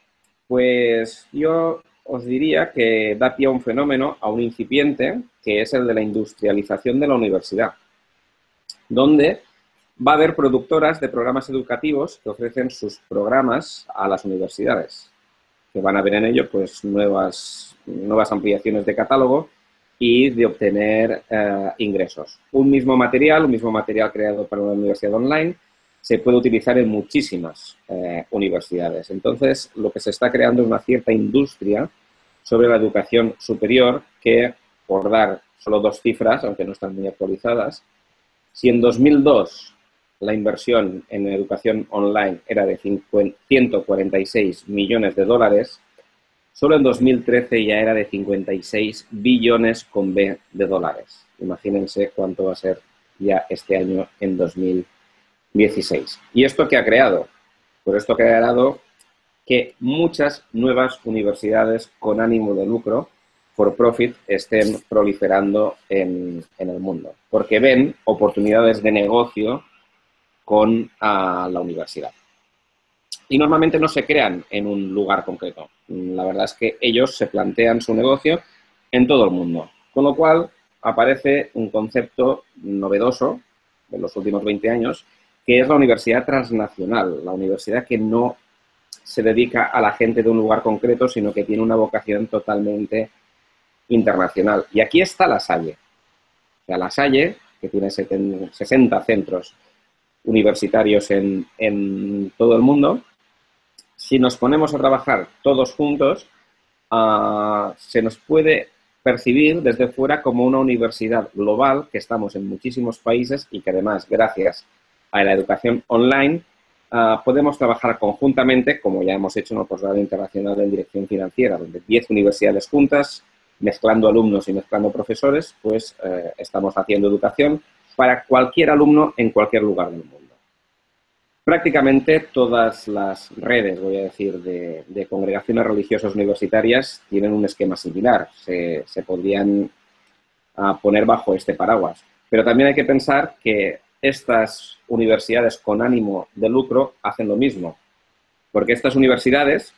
Pues yo os diría que da pie a un fenómeno, a un incipiente, que es el de la industrialización de la universidad, donde va a haber productoras de programas educativos que ofrecen sus programas a las universidades, que van a ver en ello pues nuevas ampliaciones de catálogo y de obtener ingresos. Un mismo material creado para una universidad online se puede utilizar en muchísimas universidades. Entonces, lo que se está creando es una cierta industria sobre la educación superior que, por dar solo dos cifras, aunque no están muy actualizadas, si en 2002 la inversión en educación online era de 146 millones de dólares, solo en 2013 ya era de 56 billones con B de dólares. Imagínense cuánto va a ser ya este año en 2016. ¿Y esto qué ha creado? Pues esto que ha creado que muchas nuevas universidades con ánimo de lucro, for profit, estén proliferando en el mundo, porque ven oportunidades de negocio con la universidad. Y normalmente no se crean en un lugar concreto. La verdad es que ellos se plantean su negocio en todo el mundo. Con lo cual aparece un concepto novedoso de los últimos 20 años, que es la universidad transnacional, la universidad que no se dedica a la gente de un lugar concreto, sino que tiene una vocación totalmente internacional. Y aquí está La Salle. O sea, La Salle, que tiene 60 centros universitarios en todo el mundo, si nos ponemos a trabajar todos juntos, se nos puede percibir desde fuera como una universidad global, que estamos en muchísimos países y que además, gracias a la educación online, podemos trabajar conjuntamente, como ya hemos hecho en el posgrado internacional en dirección financiera, donde 10 universidades juntas, mezclando alumnos y mezclando profesores, pues estamos haciendo educación para cualquier alumno en cualquier lugar del mundo. Prácticamente todas las redes, voy a decir, de congregaciones religiosas universitarias tienen un esquema similar. Se podrían poner bajo este paraguas. Pero también hay que pensar que estas universidades con ánimo de lucro hacen lo mismo. Porque estas universidades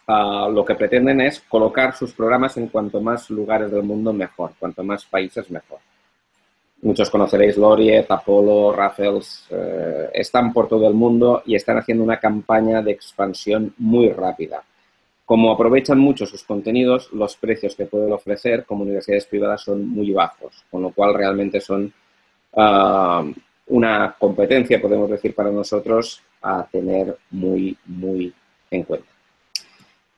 lo que pretenden es colocar sus programas en cuanto más lugares del mundo mejor, cuanto más países mejor. Muchos conoceréis Laureate, Apollo, Raffles, están por todo el mundo y están haciendo una campaña de expansión muy rápida. Como aprovechan mucho sus contenidos, los precios que pueden ofrecer como universidades privadas son muy bajos, con lo cual realmente son una competencia, podemos decir, para nosotros a tener muy, muy en cuenta.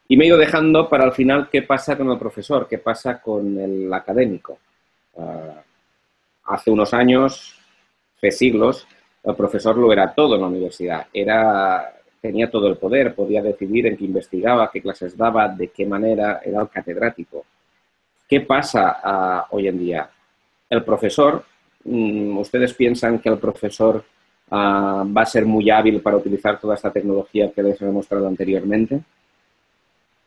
Y me he ido dejando para el final qué pasa con el profesor, qué pasa con el académico. Hace unos años, hace siglos, el profesor lo era todo en la universidad. Era tenía todo el poder, podía decidir en qué investigaba, qué clases daba, de qué manera, era el catedrático. ¿Qué pasa hoy en día? El profesor, ¿ustedes piensan que el profesor va a ser muy hábil para utilizar toda esta tecnología que les he mostrado anteriormente?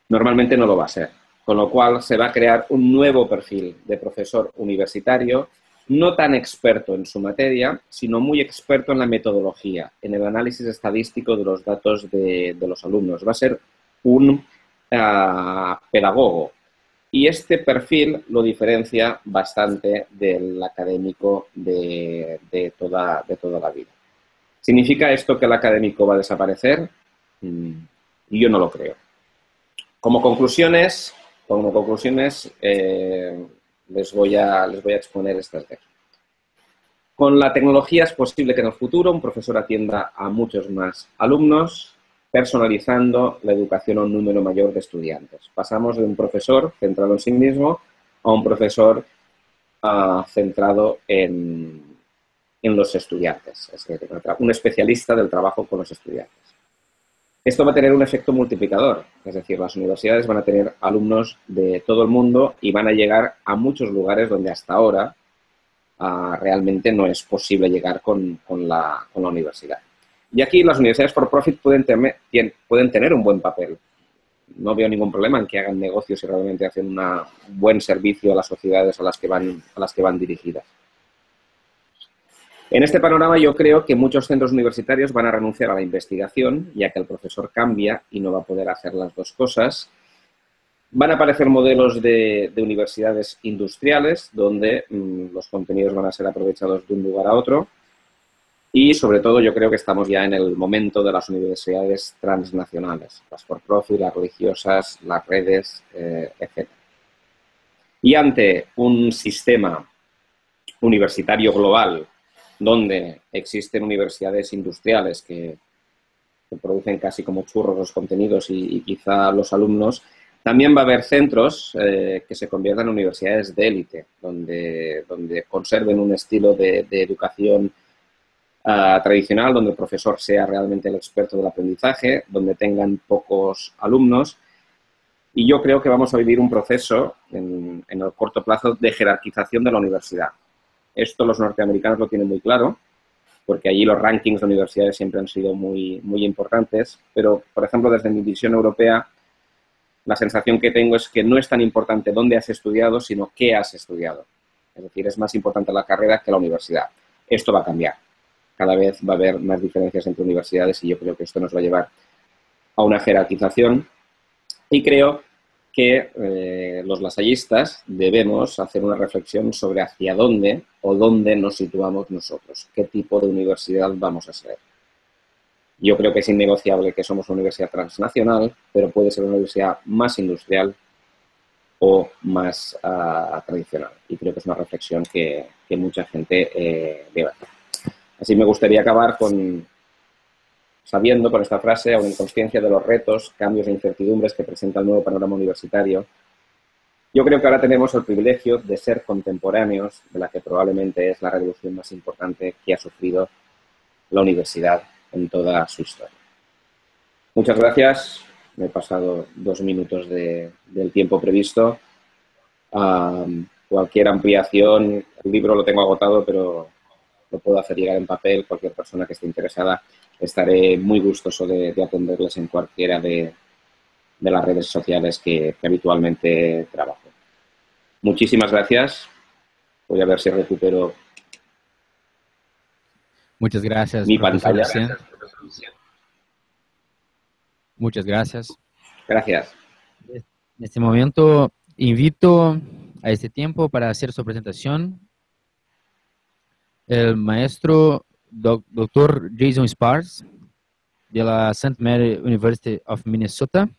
Normalmente no lo va a ser, con lo cual se va a crear un nuevo perfil de profesor universitario, no tan experto en su materia, sino muy experto en la metodología, en el análisis estadístico de los datos de los alumnos. Va a ser un pedagogo. Y este perfil lo diferencia bastante del académico de toda la vida. ¿Significa esto que el académico va a desaparecer? Yo no lo creo. Como conclusiones les voy a exponer estas de aquí. Con la tecnología es posible que en el futuro un profesor atienda a muchos más alumnos, personalizando la educación a un número mayor de estudiantes. Pasamos de un profesor centrado en sí mismo a un profesor centrado en los estudiantes, es decir, un especialista del trabajo con los estudiantes. Esto va a tener un efecto multiplicador, es decir, las universidades van a tener alumnos de todo el mundo y van a llegar a muchos lugares donde hasta ahora realmente no es posible llegar con la universidad. Y aquí las universidades for profit pueden tener un buen papel. No veo ningún problema en que hagan negocios y realmente hacen un buen servicio a las sociedades a las que van dirigidas. En este panorama yo creo que muchos centros universitarios van a renunciar a la investigación, ya que el profesor cambia y no va a poder hacer las dos cosas. Van a aparecer modelos de universidades industriales, donde los contenidos van a ser aprovechados de un lugar a otro. Y, sobre todo, yo creo que estamos ya en el momento de las universidades transnacionales, las for profit, las religiosas, las redes, etc. Y ante un sistema universitario global, donde existen universidades industriales que producen casi como churros los contenidos y quizá los alumnos, también va a haber centros que se conviertan en universidades de élite, donde conserven un estilo de educación tradicional, donde el profesor sea realmente el experto del aprendizaje, donde tengan pocos alumnos. Y yo creo que vamos a vivir un proceso en el corto plazo de jerarquización de la universidad. Esto los norteamericanos lo tienen muy claro, porque allí los rankings de universidades siempre han sido muy importantes, pero, por ejemplo, desde mi visión europea, la sensación que tengo es que no es tan importante dónde has estudiado, sino qué has estudiado. Es decir, es más importante la carrera que la universidad. Esto va a cambiar. Cada vez va a haber más diferencias entre universidades y yo creo que esto nos va a llevar a una jerarquización. Y creo que los lasallistas debemos hacer una reflexión sobre hacia dónde o dónde nos situamos nosotros, qué tipo de universidad vamos a ser. Yo creo que es innegociable que somos una universidad transnacional, pero puede ser una universidad más industrial o más tradicional. Y creo que es una reflexión que mucha gente debe hacer. Así me gustaría acabar sabiendo con esta frase, aun en conciencia de los retos, cambios e incertidumbres que presenta el nuevo panorama universitario. Yo creo que ahora tenemos el privilegio de ser contemporáneos de la que probablemente es la revolución más importante que ha sufrido la universidad en toda su historia. Muchas gracias. Me he pasado 2 minutos del tiempo previsto. Cualquier ampliación, el libro lo tengo agotado, pero lo puedo hacer llegar en papel. Cualquier persona que esté interesada, estaré muy gustoso de atenderles en cualquiera de las redes sociales que habitualmente trabajo. Muchísimas gracias. Voy a ver si recupero Muchas gracias, mi profesor pantalla. Muchas gracias. Gracias. En este momento invito a este tiempo para hacer su presentación el maestro Dr. Jason Sparks de la St. Mary University of Minnesota.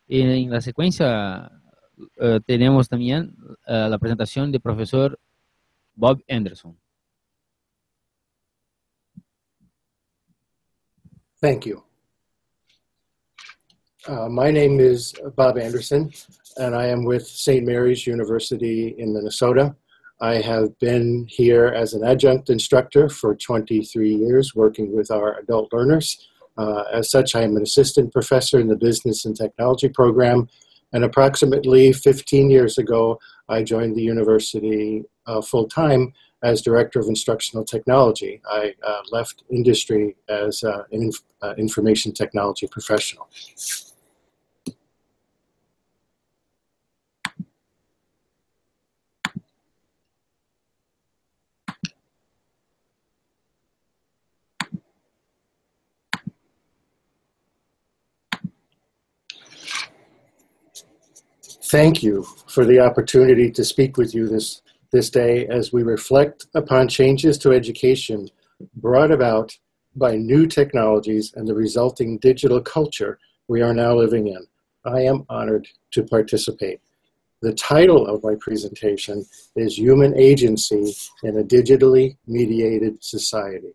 Y en la secuencia tenemos también la presentación del profesor Bob Anderson. Thank you. My name is Bob Anderson, and I am with St. Mary's University in Minnesota. I have been here as an adjunct instructor for 23 years, working with our adult learners. As such, I am an assistant professor in the Business and Technology program, and approximately 15 years ago, I joined the university full-time as Director of Instructional Technology. I left industry as an information technology professional. Thank you for the opportunity to speak with you this day as we reflect upon changes to education brought about by new technologies and the resulting digital culture we are now living in. I am honored to participate. The title of my presentation is Human Agency in a Digitally Mediated Society.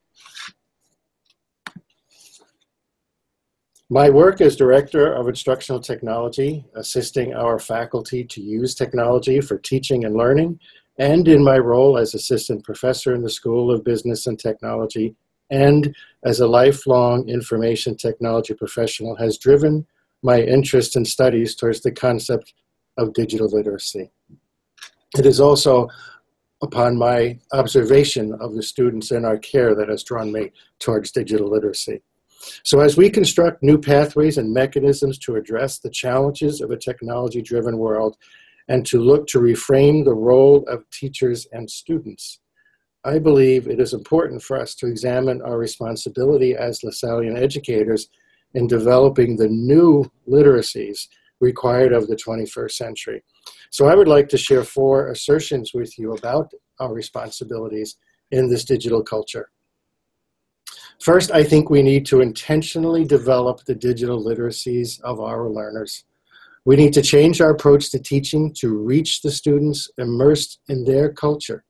My work as Director of Instructional Technology, assisting our faculty to use technology for teaching and learning, and in my role as Assistant Professor in the School of Business and Technology, and as a lifelong information technology professional, has driven my interest in studies towards the concept of digital literacy. It is also upon my observation of the students in our care that has drawn me towards digital literacy. So as we construct new pathways and mechanisms to address the challenges of a technology-driven world and to look to reframe the role of teachers and students, I believe it is important for us to examine our responsibility as LaSallian educators in developing the new literacies required of the 21st century. So I would like to share 4 assertions with you about our responsibilities in this digital culture. First, I think we need to intentionally develop the digital literacies of our learners. We need to change our approach to teaching to reach the students immersed in their culture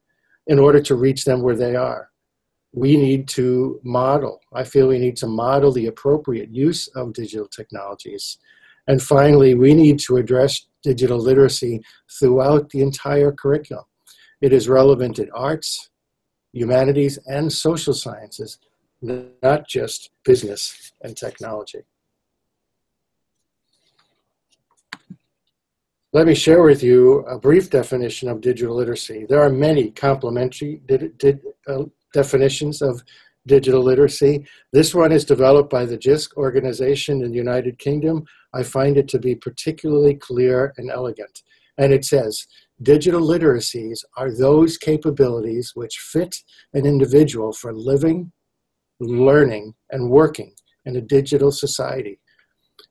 in order to reach them where they are. We need to model. I feel we need to model the appropriate use of digital technologies. And finally, we need to address digital literacy throughout the entire curriculum. It is relevant in arts, humanities, and social sciences, not just business and technology. Let me share with you a brief definition of digital literacy. There are many complementary definitions of digital literacy. This one is developed by the JISC organization in the United Kingdom. I find it to be particularly clear and elegant. And it says, digital literacies are those capabilities which fit an individual for living, learning, and working in a digital society.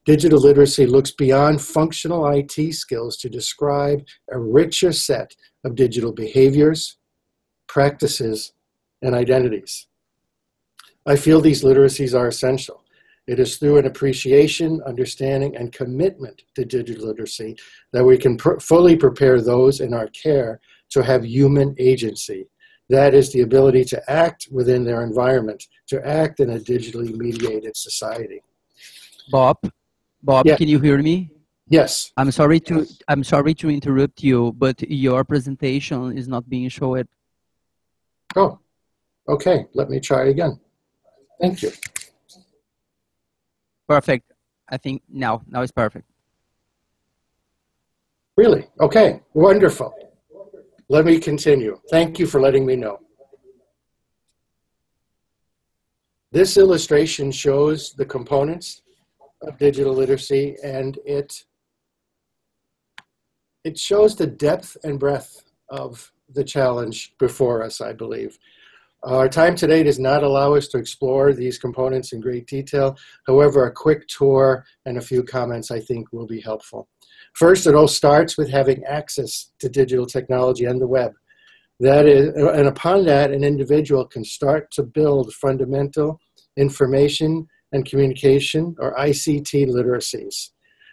Digital literacy looks beyond functional IT skills to describe a richer set of digital behaviors, practices, and identities. I feel these literacies are essential. It is through an appreciation, understanding, and commitment to digital literacy that we can fully prepare those in our care to have human agency. That is the ability to act within their environment, to act in a digitally mediated society. Bob, Yeah. Can you hear me? Yes. I'm sorry to interrupt you, but your presentation is not being shown. Oh, okay. Let me try again. Thank you. Perfect. I think now it's perfect. Really? Okay. Wonderful. Let me continue. Thank you for letting me know. This illustration shows the components of digital literacy, and it shows the depth and breadth of the challenge before us, I believe. Our time today does not allow us to explore these components in great detail. However, a quick tour and a few comments I think will be helpful. First, it all starts with having access to digital technology and the web. That is, and upon that, an individual can start to build fundamental information and communication, or ICT literacies.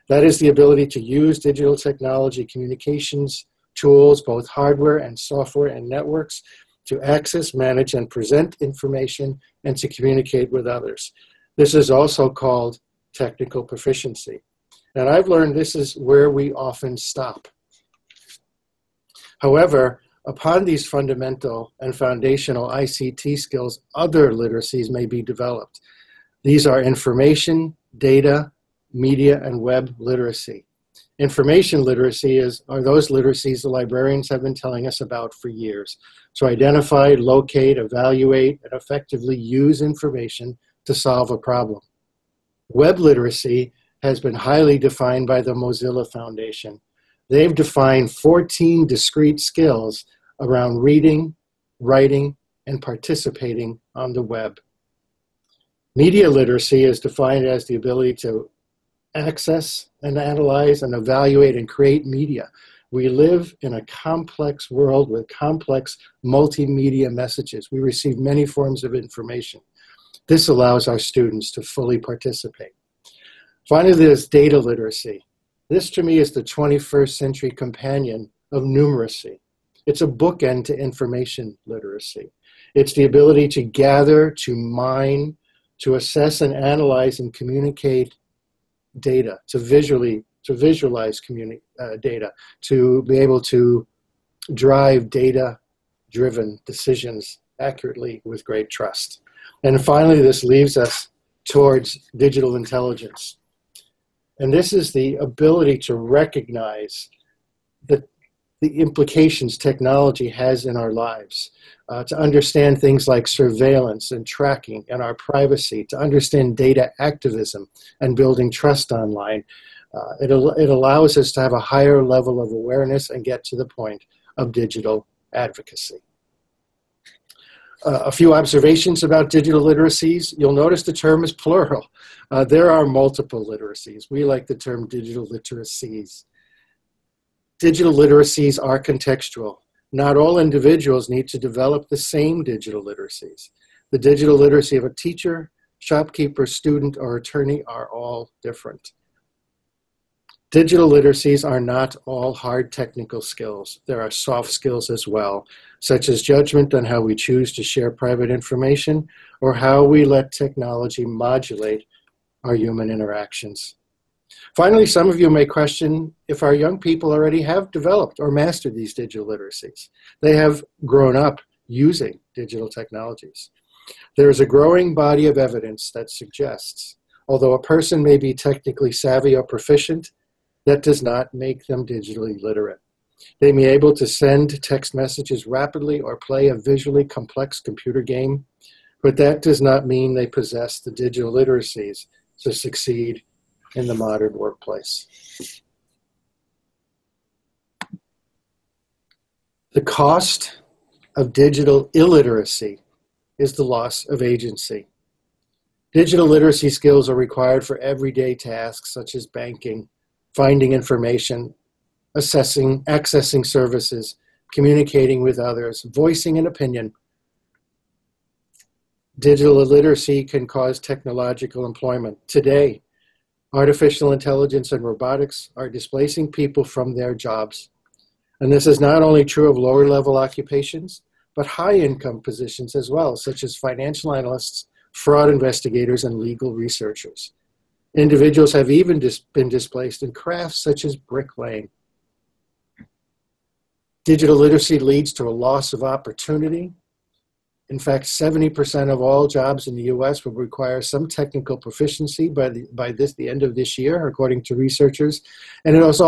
That is the ability to use digital technology communications tools, both hardware and software and networks, to access, manage, and present information and to communicate with others. This is also called technical proficiency. And I've learned this is where we often stop. However, upon these fundamental and foundational ICT skills, other literacies may be developed. These are information, data, media, and web literacy. Information literacy are those literacies the librarians have been telling us about for years, to identify, locate, evaluate, and effectively use information to solve a problem. Web literacy has been highly defined by the Mozilla Foundation. They've defined 14 discrete skills around reading, writing, and participating on the web. Media literacy is defined as the ability to access and analyze and evaluate and create media. We live in a complex world with complex multimedia messages. We receive many forms of information. This allows our students to fully participate. Finally, there's data literacy. This, to me, is the 21st century companion of numeracy. It's a bookend to information literacy. It's the ability to gather, to mine, to assess and analyze and communicate data, to visualize data, to be able to drive data-driven decisions accurately with great trust. And finally, this leaves us towards digital intelligence. And this is the ability to recognize the implications technology has in our lives, to understand things like surveillance and tracking and our privacy, to understand data activism and building trust online. It allows us to have a higher level of awareness and get to the point of digital advocacy. A few observations about digital literacies. You'll notice the term is plural. There are multiple literacies. We like the term digital literacies. Digital literacies are contextual. Not all individuals need to develop the same digital literacies. The digital literacy of a teacher, shopkeeper, student, or attorney are all different. Digital literacies are not all hard technical skills. There are soft skills as well, such as judgment on how we choose to share private information or how we let technology modulate our human interactions. Finally, some of you may question if our young people already have developed or mastered these digital literacies. They have grown up using digital technologies. There is a growing body of evidence that suggests, although a person may be technically savvy or proficient, that does not make them digitally literate. They may be able to send text messages rapidly or play a visually complex computer game, but that does not mean they possess the digital literacies to succeed in the modern workplace. The cost of digital illiteracy is the loss of agency. Digital literacy skills are required for everyday tasks such as banking, finding information, accessing services, communicating with others, voicing an opinion. Digital illiteracy can cause technological employment. Today, artificial intelligence and robotics are displacing people from their jobs. And this is not only true of lower-level occupations, but high-income positions as well, such as financial analysts, fraud investigators, and legal researchers. Individuals have even been displaced in crafts such as bricklaying. Digital literacy leads to a loss of opportunity. In fact, 70% of all jobs in the US will require some technical proficiency by the end of this year, according to researchers. And there's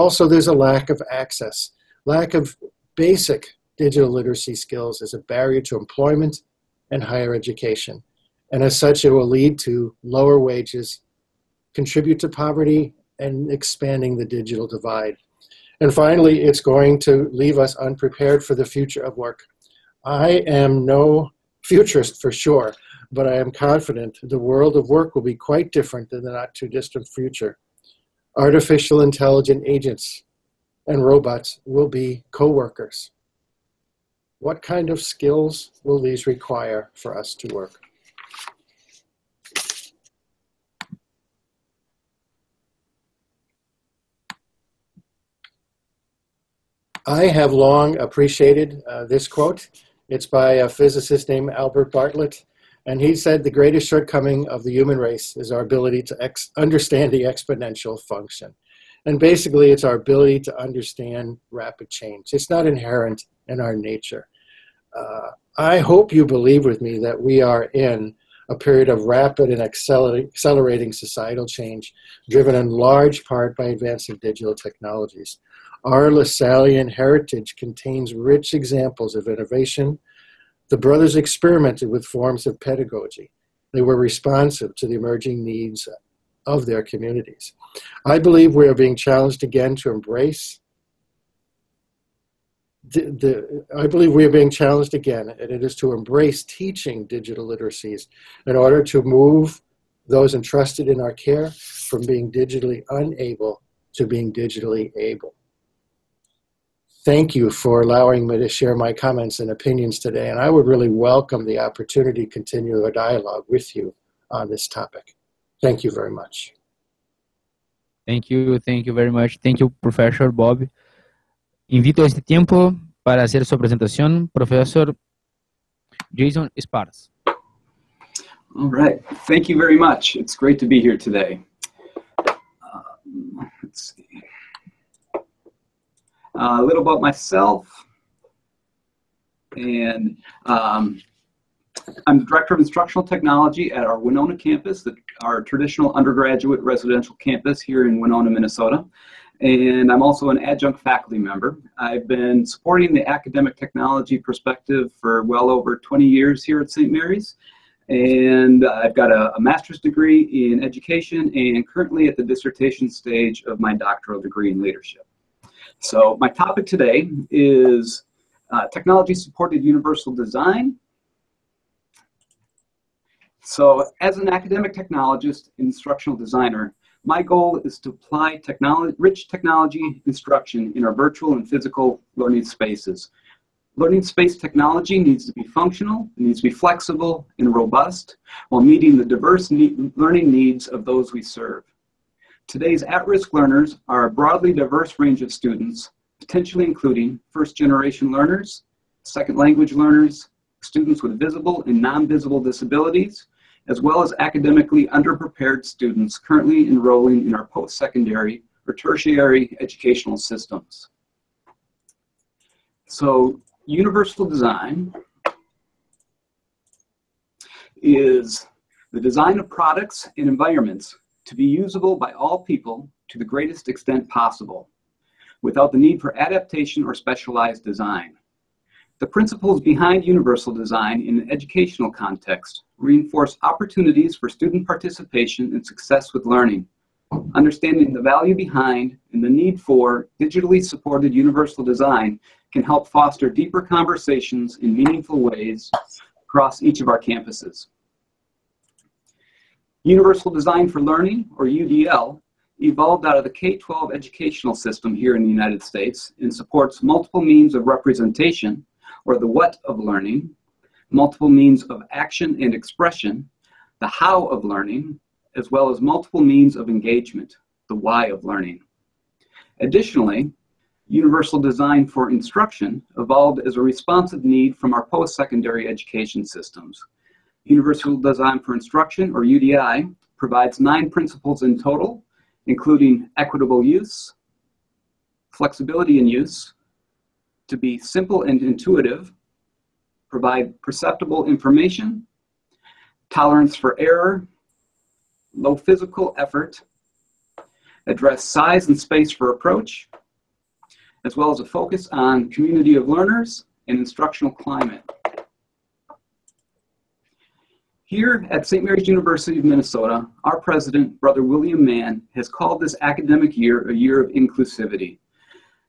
a lack of access. Lack of basic digital literacy skills is a barrier to employment and higher education. And as such, it will lead to lower wages, contribute to poverty, and expanding the digital divide. And finally, it's going to leave us unprepared for the future of work. I am no futurist for sure, but I am confident the world of work will be quite different in the not too distant future. Artificial intelligent agents and robots will be co-workers. What kind of skills will these require for us to work? I have long appreciated this quote. It's by a physicist named Albert Bartlett, and he said the greatest shortcoming of the human race is our ability to understand the exponential function. And basically, it's our ability to understand rapid change. It's not inherent in our nature. I hope you believe with me that we are in a period of rapid and accelerating societal change, driven in large part by advancing digital technologies. Our Lasallian heritage contains rich examples of innovation. The brothers experimented with forms of pedagogy. They were responsive to the emerging needs of their communities. I believe we are being challenged again to embrace and it is to embrace teaching digital literacies in order to move those entrusted in our care from being digitally unable to being digitally able. Thank you for allowing me to share my comments and opinions today, and I would really welcome the opportunity to continue a dialogue with you on this topic. Thank you very much. Thank you very much. Thank you, Professor Bob. Invito a este tiempo para hacer su presentación, Professor Jason Esparza. All right. Thank you very much. It's great to be here today. Let's see. A little about myself. And I'm the Director of Instructional Technology at our Winona campus, our traditional undergraduate residential campus here in Winona, Minnesota. And I'm also an adjunct faculty member. I've been supporting the academic technology perspective for well over 20 years here at St. Mary's. And I've got a master's degree in education and currently at the dissertation stage of my doctoral degree in leadership. So my topic today is technology-supported universal design. So as an academic technologist and instructional designer, my goal is to apply rich technology instruction in our virtual and physical learning spaces. Learning space technology needs to be functional, it needs to be flexible and robust while meeting the diverse learning needs of those we serve. Today's at-risk learners are a broadly diverse range of students, potentially including first-generation learners, second language learners, students with visible and non-visible disabilities, as well as academically underprepared students currently enrolling in our post-secondary or tertiary educational systems. So universal design is the design of products and environments to be usable by all people to the greatest extent possible, without the need for adaptation or specialized design. The principles behind universal design in an educational context reinforce opportunities for student participation and success with learning. Understanding the value behind and the need for digitally supported universal design can help foster deeper conversations in meaningful ways across each of our campuses. Universal Design for Learning, or UDL, evolved out of the K-12 educational system here in the United States and supports multiple means of representation, or the what of learning, multiple means of action and expression, the how of learning, as well as multiple means of engagement, the why of learning. Additionally, Universal Design for Instruction evolved as a responsive need from our post-secondary education systems. Universal Design for Instruction, or UDI, provides 9 principles in total, including equitable use, flexibility in use, to be simple and intuitive, provide perceptible information, tolerance for error, low physical effort, address size and space for approach, as well as a focus on community of learners and instructional climate. Here at St. Mary's University of Minnesota, our president, Brother William Mann, has called this academic year a year of inclusivity.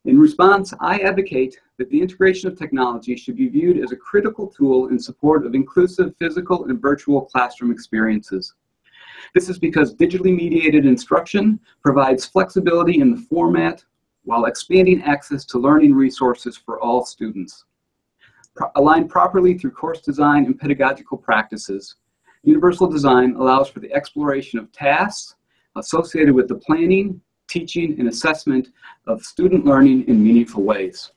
In response, I advocate that the integration of technology should be viewed as a critical tool in support of inclusive physical and virtual classroom experiences. This is because digitally mediated instruction provides flexibility in the format while expanding access to learning resources for all students. Aligned properly through course design and pedagogical practices, universal design allows for the exploration of tasks associated with the planning, teaching, and assessment of student learning in meaningful ways.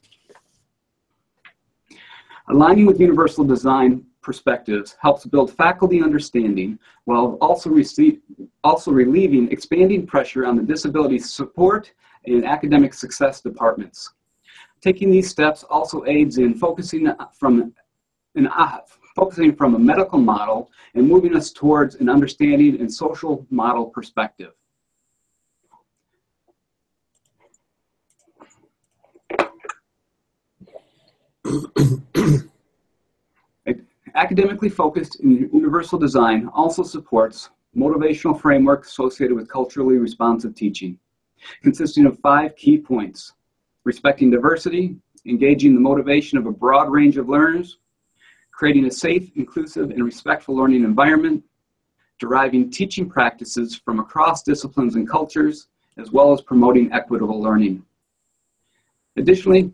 Aligning with universal design perspectives helps build faculty understanding while also relieving expanding pressure on the disability support and academic success departments. Taking these steps also aids in focusing from focusing from a medical model and moving us towards an understanding and social model perspective. Academically focused in universal design also supports motivational framework associated with culturally responsive teaching, consisting of 5 key points: respecting diversity, engaging the motivation of a broad range of learners, creating a safe, inclusive, and respectful learning environment, deriving teaching practices from across disciplines and cultures, as well as promoting equitable learning. Additionally,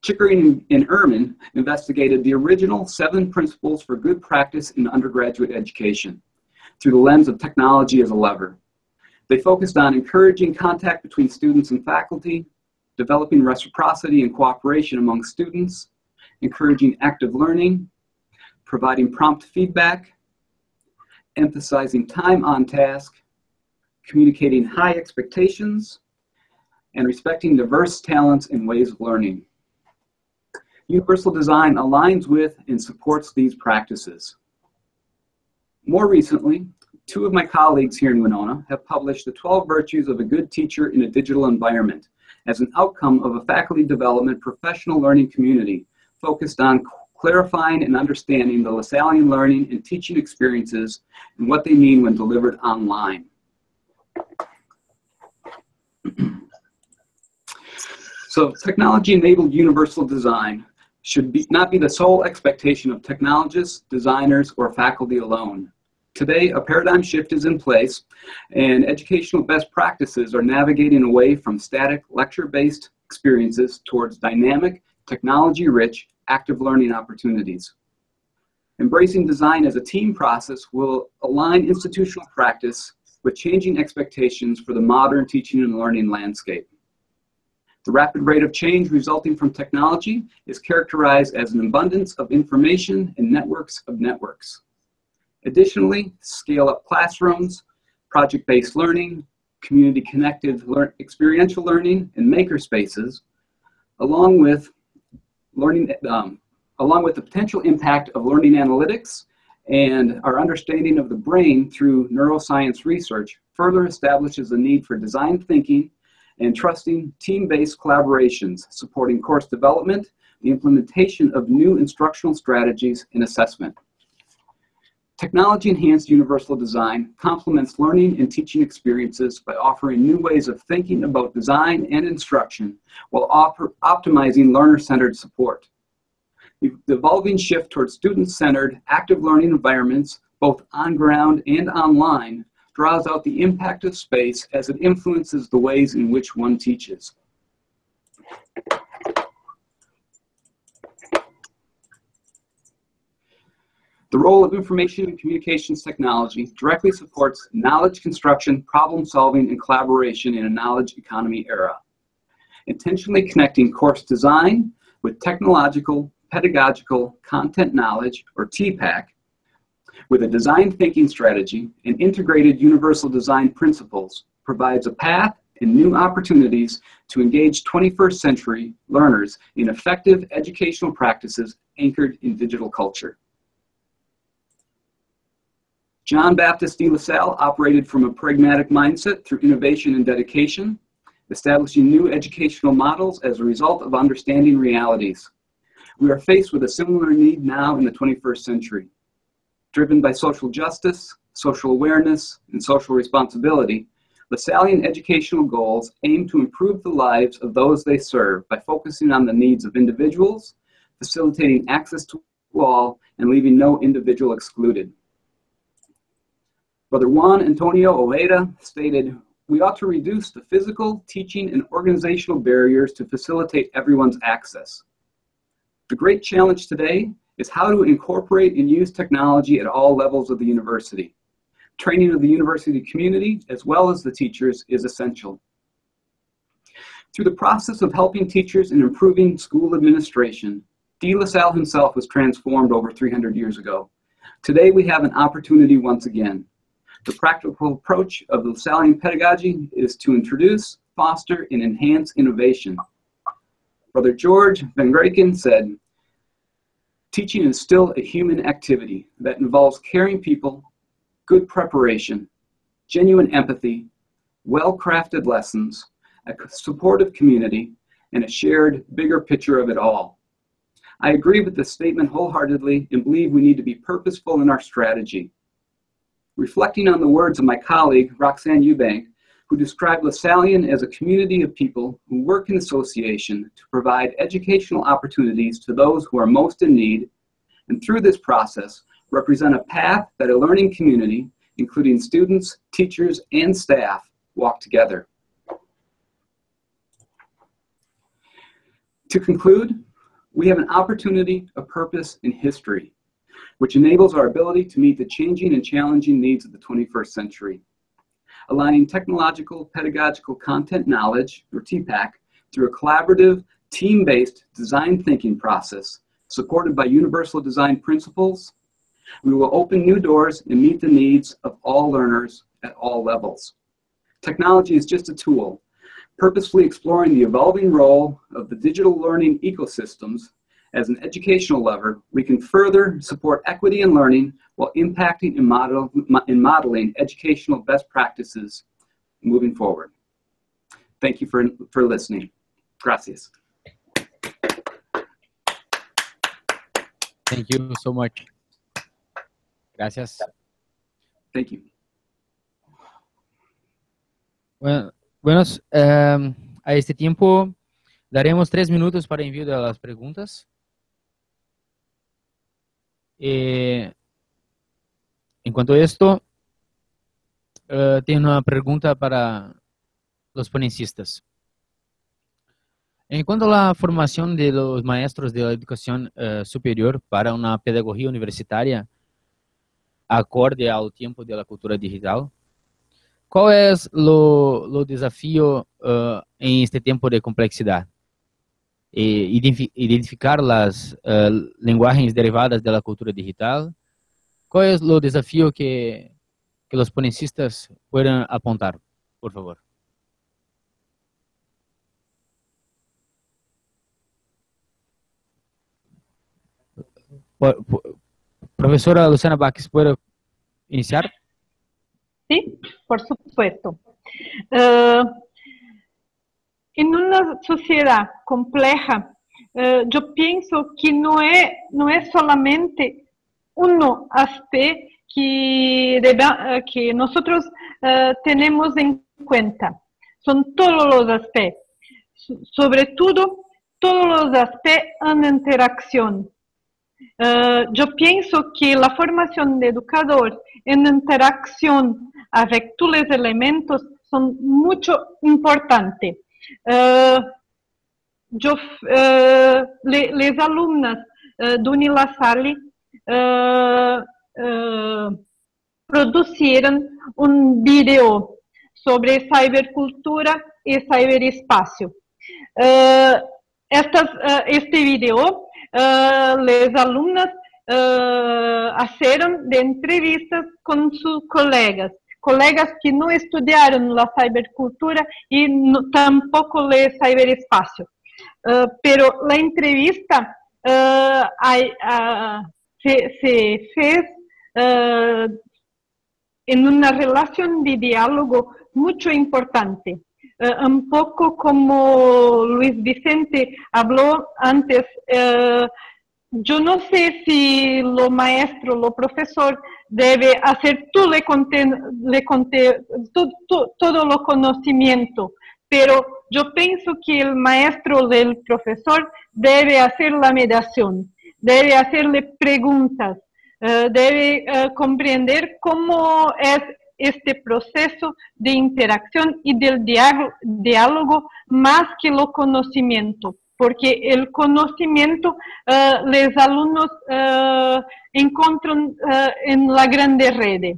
Chickering and Ehrman investigated the original 7 principles for good practice in undergraduate education through the lens of technology as a lever. They focused on encouraging contact between students and faculty, developing reciprocity and cooperation among students, encouraging active learning, providing prompt feedback, emphasizing time on task, communicating high expectations, and respecting diverse talents and ways of learning. Universal design aligns with and supports these practices. More recently, 2 of my colleagues here in Winona have published the 12 virtues of a good teacher in a digital environment as an outcome of a faculty development professional learning community focused on clarifying and understanding the Lasallian learning and teaching experiences and what they mean when delivered online. So technology-enabled universal design should not be the sole expectation of technologists, designers, or faculty alone. Today, a paradigm shift is in place, and educational best practices are navigating away from static lecture-based experiences towards dynamic, technology-rich, active learning opportunities. Embracing design as a team process will align institutional practice with changing expectations for the modern teaching and learning landscape. The rapid rate of change resulting from technology is characterized as an abundance of information and networks of networks. Additionally, scale-up classrooms, project-based learning, community-connected experiential learning, and makerspaces, along with the potential impact of learning analytics and our understanding of the brain through neuroscience research, further establishes the need for design thinking and trusting team-based collaborations, supporting course development, the implementation of new instructional strategies, and assessment. Technology-enhanced universal design complements learning and teaching experiences by offering new ways of thinking about design and instruction while optimizing learner-centered support. The evolving shift towards student-centered, active learning environments, both on ground and online, draws out the impact of space as it influences the ways in which one teaches. The role of information and communications technology directly supports knowledge construction, problem solving, and collaboration in a knowledge economy era. Intentionally connecting course design with technological, pedagogical, content knowledge, or TPAC, with a design thinking strategy and integrated universal design principles provides a path and new opportunities to engage 21st century learners in effective educational practices anchored in digital culture. John Baptist de La Salle operated from a pragmatic mindset through innovation and dedication, establishing new educational models as a result of understanding realities. We are faced with a similar need now in the 21st century. Driven by social justice, social awareness, and social responsibility, Lasallian educational goals aim to improve the lives of those they serve by focusing on the needs of individuals, facilitating access to all, and leaving no individual excluded. Brother Juan Antonio Ojeda stated, "We ought to reduce the physical, teaching, and organizational barriers to facilitate everyone's access. The great challenge today is how to incorporate and use technology at all levels of the university. Training of the university community, as well as the teachers, is essential." Through the process of helping teachers and improving school administration, de La Salle himself was transformed over 300 years ago. Today we have an opportunity once again. The practical approach of the Lasallian pedagogy is to introduce, foster, and enhance innovation. Brother George Van Greken said, Teaching is still a human activity that involves caring people, good preparation, genuine empathy, well-crafted lessons, a supportive community, and a shared bigger picture of it all. I agree with this statement wholeheartedly and believe we need to be purposeful in our strategy. Reflecting on the words of my colleague, Roxanne Eubank, who described LaSallian as a community of people who work in association to provide educational opportunities to those who are most in need, and through this process, represent a path that a learning community, including students, teachers, and staff, walk together. To conclude, we have an opportunity, a purpose, and history, which enables our ability to meet the changing and challenging needs of the 21st century. Aligning technological pedagogical content knowledge, or TPAC, through a collaborative, team-based design thinking process supported by universal design principles, we will open new doors and meet the needs of all learners at all levels. Technology is just a tool, purposefully exploring the evolving role of the digital learning ecosystems as an educational lever. We can further support equity in learning while impacting and modeling educational best practices moving forward. Thank you for listening. Gracias. Thank you so much. Gracias. Thank you. Bueno, a este tiempo daremos 3 minutos para envío de las preguntas. En cuanto a esto, tengo una pregunta para los ponenciistas. En cuanto a la formación de los maestros de la educación superior para una pedagogía universitaria acorde al tiempo de la cultura digital, ¿cuál es lo desafío en este tiempo de complejidad? Identificar las lenguajes derivadas de la cultura digital. ¿Cuál es lo desafío que los ponencistas puedan apuntar, por favor? Profesora Luciana Baques, ¿puedo iniciar? Sí, por supuesto. En una sociedad compleja, yo pienso que no es solamente un aspecto que nosotros tenemos en cuenta. Son todos los aspectos. Sobre todo, todos los aspectos en interacción. Yo pienso que la formación de educador en interacción avec tous les elementos son mucho importantes. Les alumnas de La Salle produjeron un video sobre cibercultura y ciberespacio. Este video, las alumnas hicieron de entrevistas con sus colegas que no estudiaron la cibercultura y tampoco el ciberespacio. Pero la entrevista se fez en una relación de diálogo muy importante. Un poco como Luis Vicente habló antes, yo no sé si lo maestro, lo profesor debe hacer todo lo conocimiento, pero yo pienso que el maestro del profesor debe hacer la mediación, debe hacerle preguntas, debe comprender cómo es este proceso de interacción y del diálogo más que lo conocimiento, porque el conocimiento los alumnos encuentran en la grande red.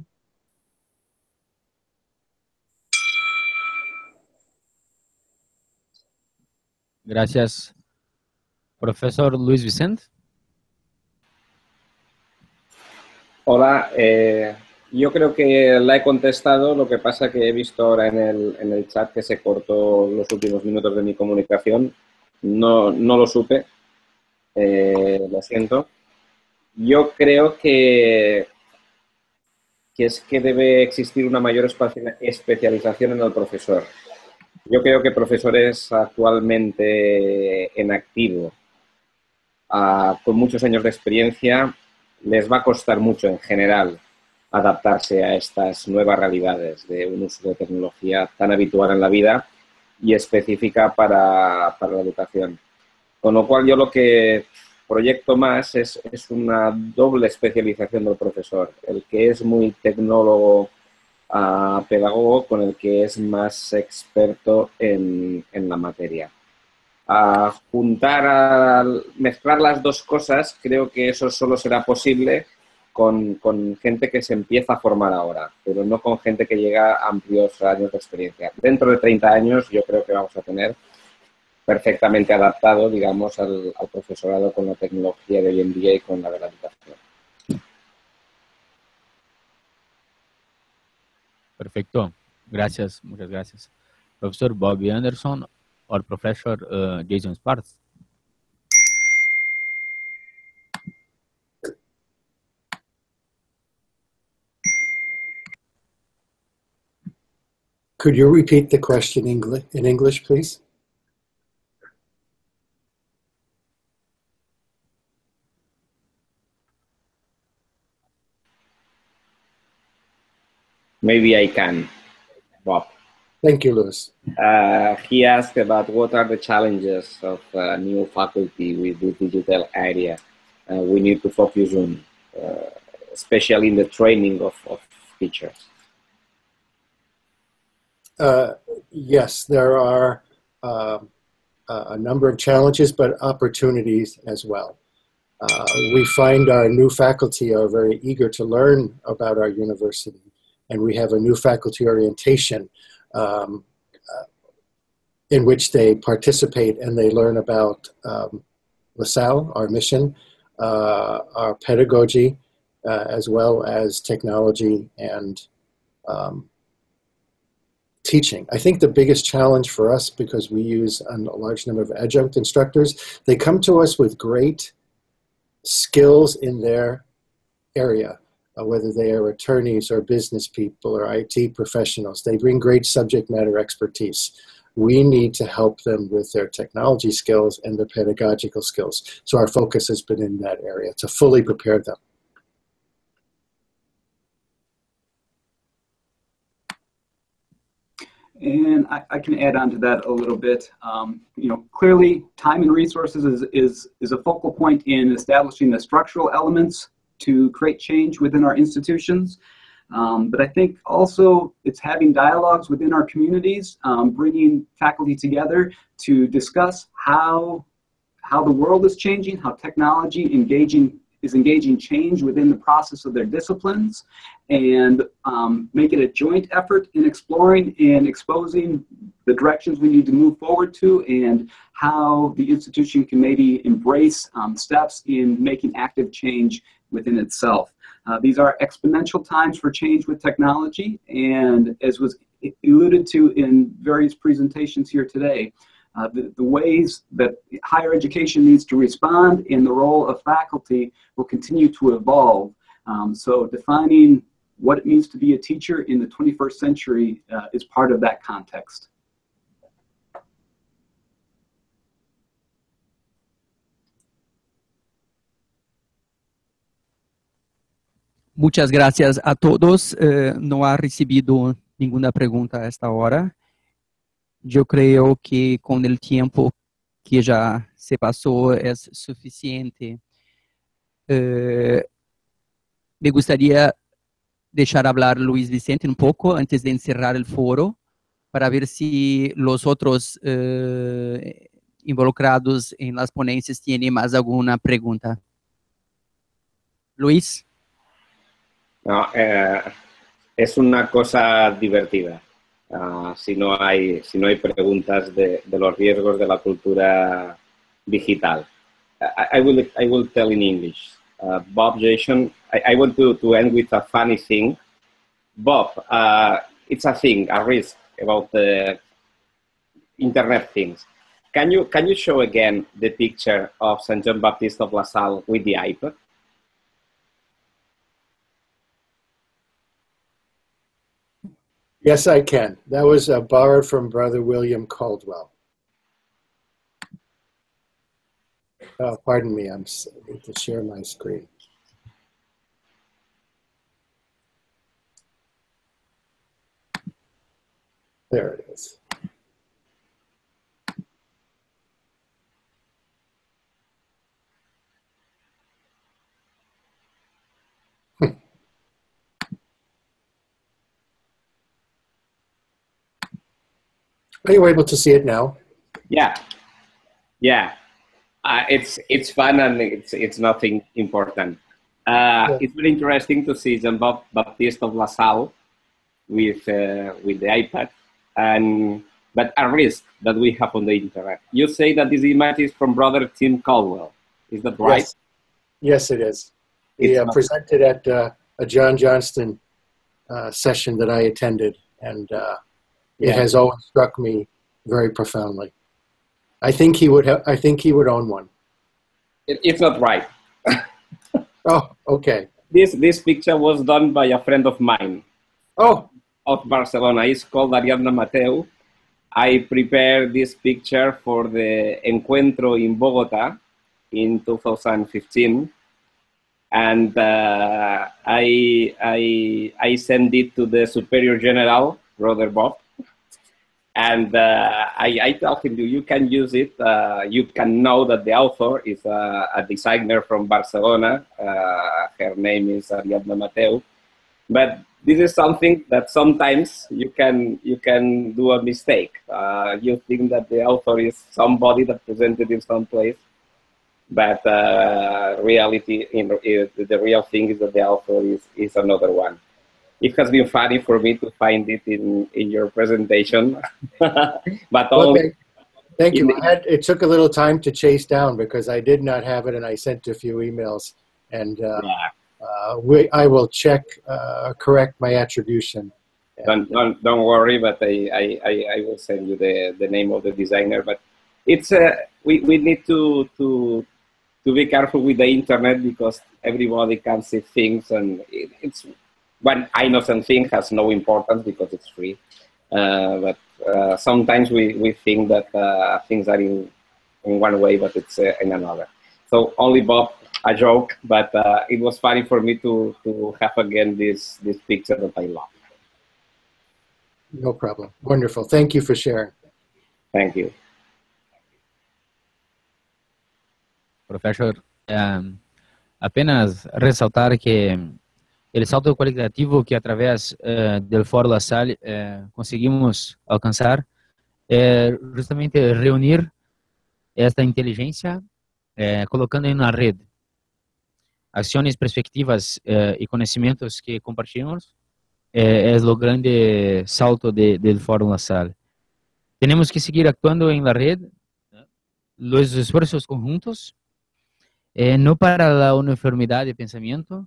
Gracias. Profesor Luis Vicente. Hola, yo creo que la he contestado, lo que pasa que he visto ahora en el chat que se cortó los últimos minutos de mi comunicación. No lo supe, lo siento. yo creo que es que debe existir una mayor especialización en el profesor. Yo creo que profesores actualmente en activo, con muchos años de experiencia, les va a costar mucho en general adaptarse a estas nuevas realidades de un uso de tecnología tan habitual en la vida y específica para la educación. Con lo cual yo lo que proyecto más es una doble especialización del profesor, el que es muy tecnólogo, pedagogo, con el que es más experto en la materia. Mezclar las dos cosas, creo que eso solo será posible con gente que se empieza a formar ahora, pero no con gente que llega a amplios años de experiencia. Dentro de 30 años yo creo que vamos a tener perfectamente adaptado, digamos, al profesorado con la tecnología de hoy en día y con la de la educación. Perfecto. Gracias, muchas gracias. Profesor Bobby Anderson o profesor Jason Sparks. Could you repeat the question in English, please? Maybe I can, Bob. Thank you, Luis. He asked about what are the challenges of new faculty with the digital area we need to focus on, especially in the training of teachers. Yes, there are a number of challenges, but opportunities as well. We find our new faculty are very eager to learn about our university, and we have a new faculty orientation in which they participate and they learn about LaSalle, our mission, our pedagogy, as well as technology and teaching. I think the biggest challenge for us, because we use a large number of adjunct instructors, they come to us with great skills in their area, whether they are attorneys or business people or IT professionals. They bring great subject matter expertise. We need to help them with their technology skills and their pedagogical skills. So our focus has been in that area to fully prepare them. And I can add on to that a little bit. Clearly, time and resources is a focal point in establishing the structural elements to create change within our institutions. But I think also it's having dialogues within our communities, bringing faculty together to discuss how the world is changing, how technology is engaging change within the process of their disciplines, and make it a joint effort in exploring and exposing the directions we need to move forward to, and how the institution can maybe embrace steps in making active change within itself. These are exponential times for change with technology, and as was alluded to in various presentations here today, the ways that higher education needs to respond and the role of faculty will continue to evolve. So defining what it means to be a teacher in the 21st century is part of that context. Muchas gracias a todos. No ha recibido ninguna pregunta a esta hora. Yo creo que con el tiempo que ya se pasó es suficiente. Me gustaría dejar hablar Luis Vicente un poco antes de encerrar el foro para ver si los otros involucrados en las ponencias tienen más alguna pregunta. Luis. No, es una cosa divertida. Si no hay preguntas de los riesgos de la cultura digital. I will tell in English. Bob, Jason, I want to end with a funny thing. Bob, it's a thing, a risk about the internet things. Can you show again the picture of St. John Baptist of LaSalle with the iPad? Yes, I can. That was borrowed from Brother William Caldwell. Oh, pardon me, I need to share my screen. There it is. Are you able to see it now? Yeah, yeah. It's fun and it's nothing important. It's very interesting to see Jean-Baptiste of La Salle with the iPad, but a risk that we have on the internet. You say that this image is from Brother Tim Caldwell. Is that right? Yes, it is. He presented at a John Johnston session that I attended, and it has always struck me very profoundly. I think he would own one. It's not right. Oh, okay. This picture was done by a friend of mine. Oh. Of Barcelona. It's called Ariadna Mateu. I prepared this picture for the Encuentro in Bogota in 2015, and I sent it to the Superior General, Brother Bob, and I told him, you can use it. You can know that the author is a designer from Barcelona. Her name is Ariadna Mateu, but this is something that sometimes you can do a mistake. You think that the author is somebody that presented in some place, but the real thing is that the author is another one. It has been funny for me to find it in your presentation, but only. Thank you. It took a little time to chase down because I did not have it, and I sent a few emails, and I will correct my attribution. Don't worry, but I will send you the name of the designer. But it's we need to be careful with the internet because everybody can see things, and it's one innocent thing has no importance because it's free. But sometimes we think that things are in one way, but it's in another. So only Bob. A joke, but it was funny for me to have again this picture that I love. No problem. Wonderful. Thank you for sharing. Thank you. Professor, apenas ressaltar que el salto qualitativo que através do Fórum La Salle conseguimos alcançar é justamente reunir esta inteligência colocando em uma rede. Acciones, perspectivas y conocimientos que compartimos es lo grande salto del Fórum La Salle. Tenemos que seguir actuando en la red, los esfuerzos conjuntos, no para la uniformidad de pensamiento,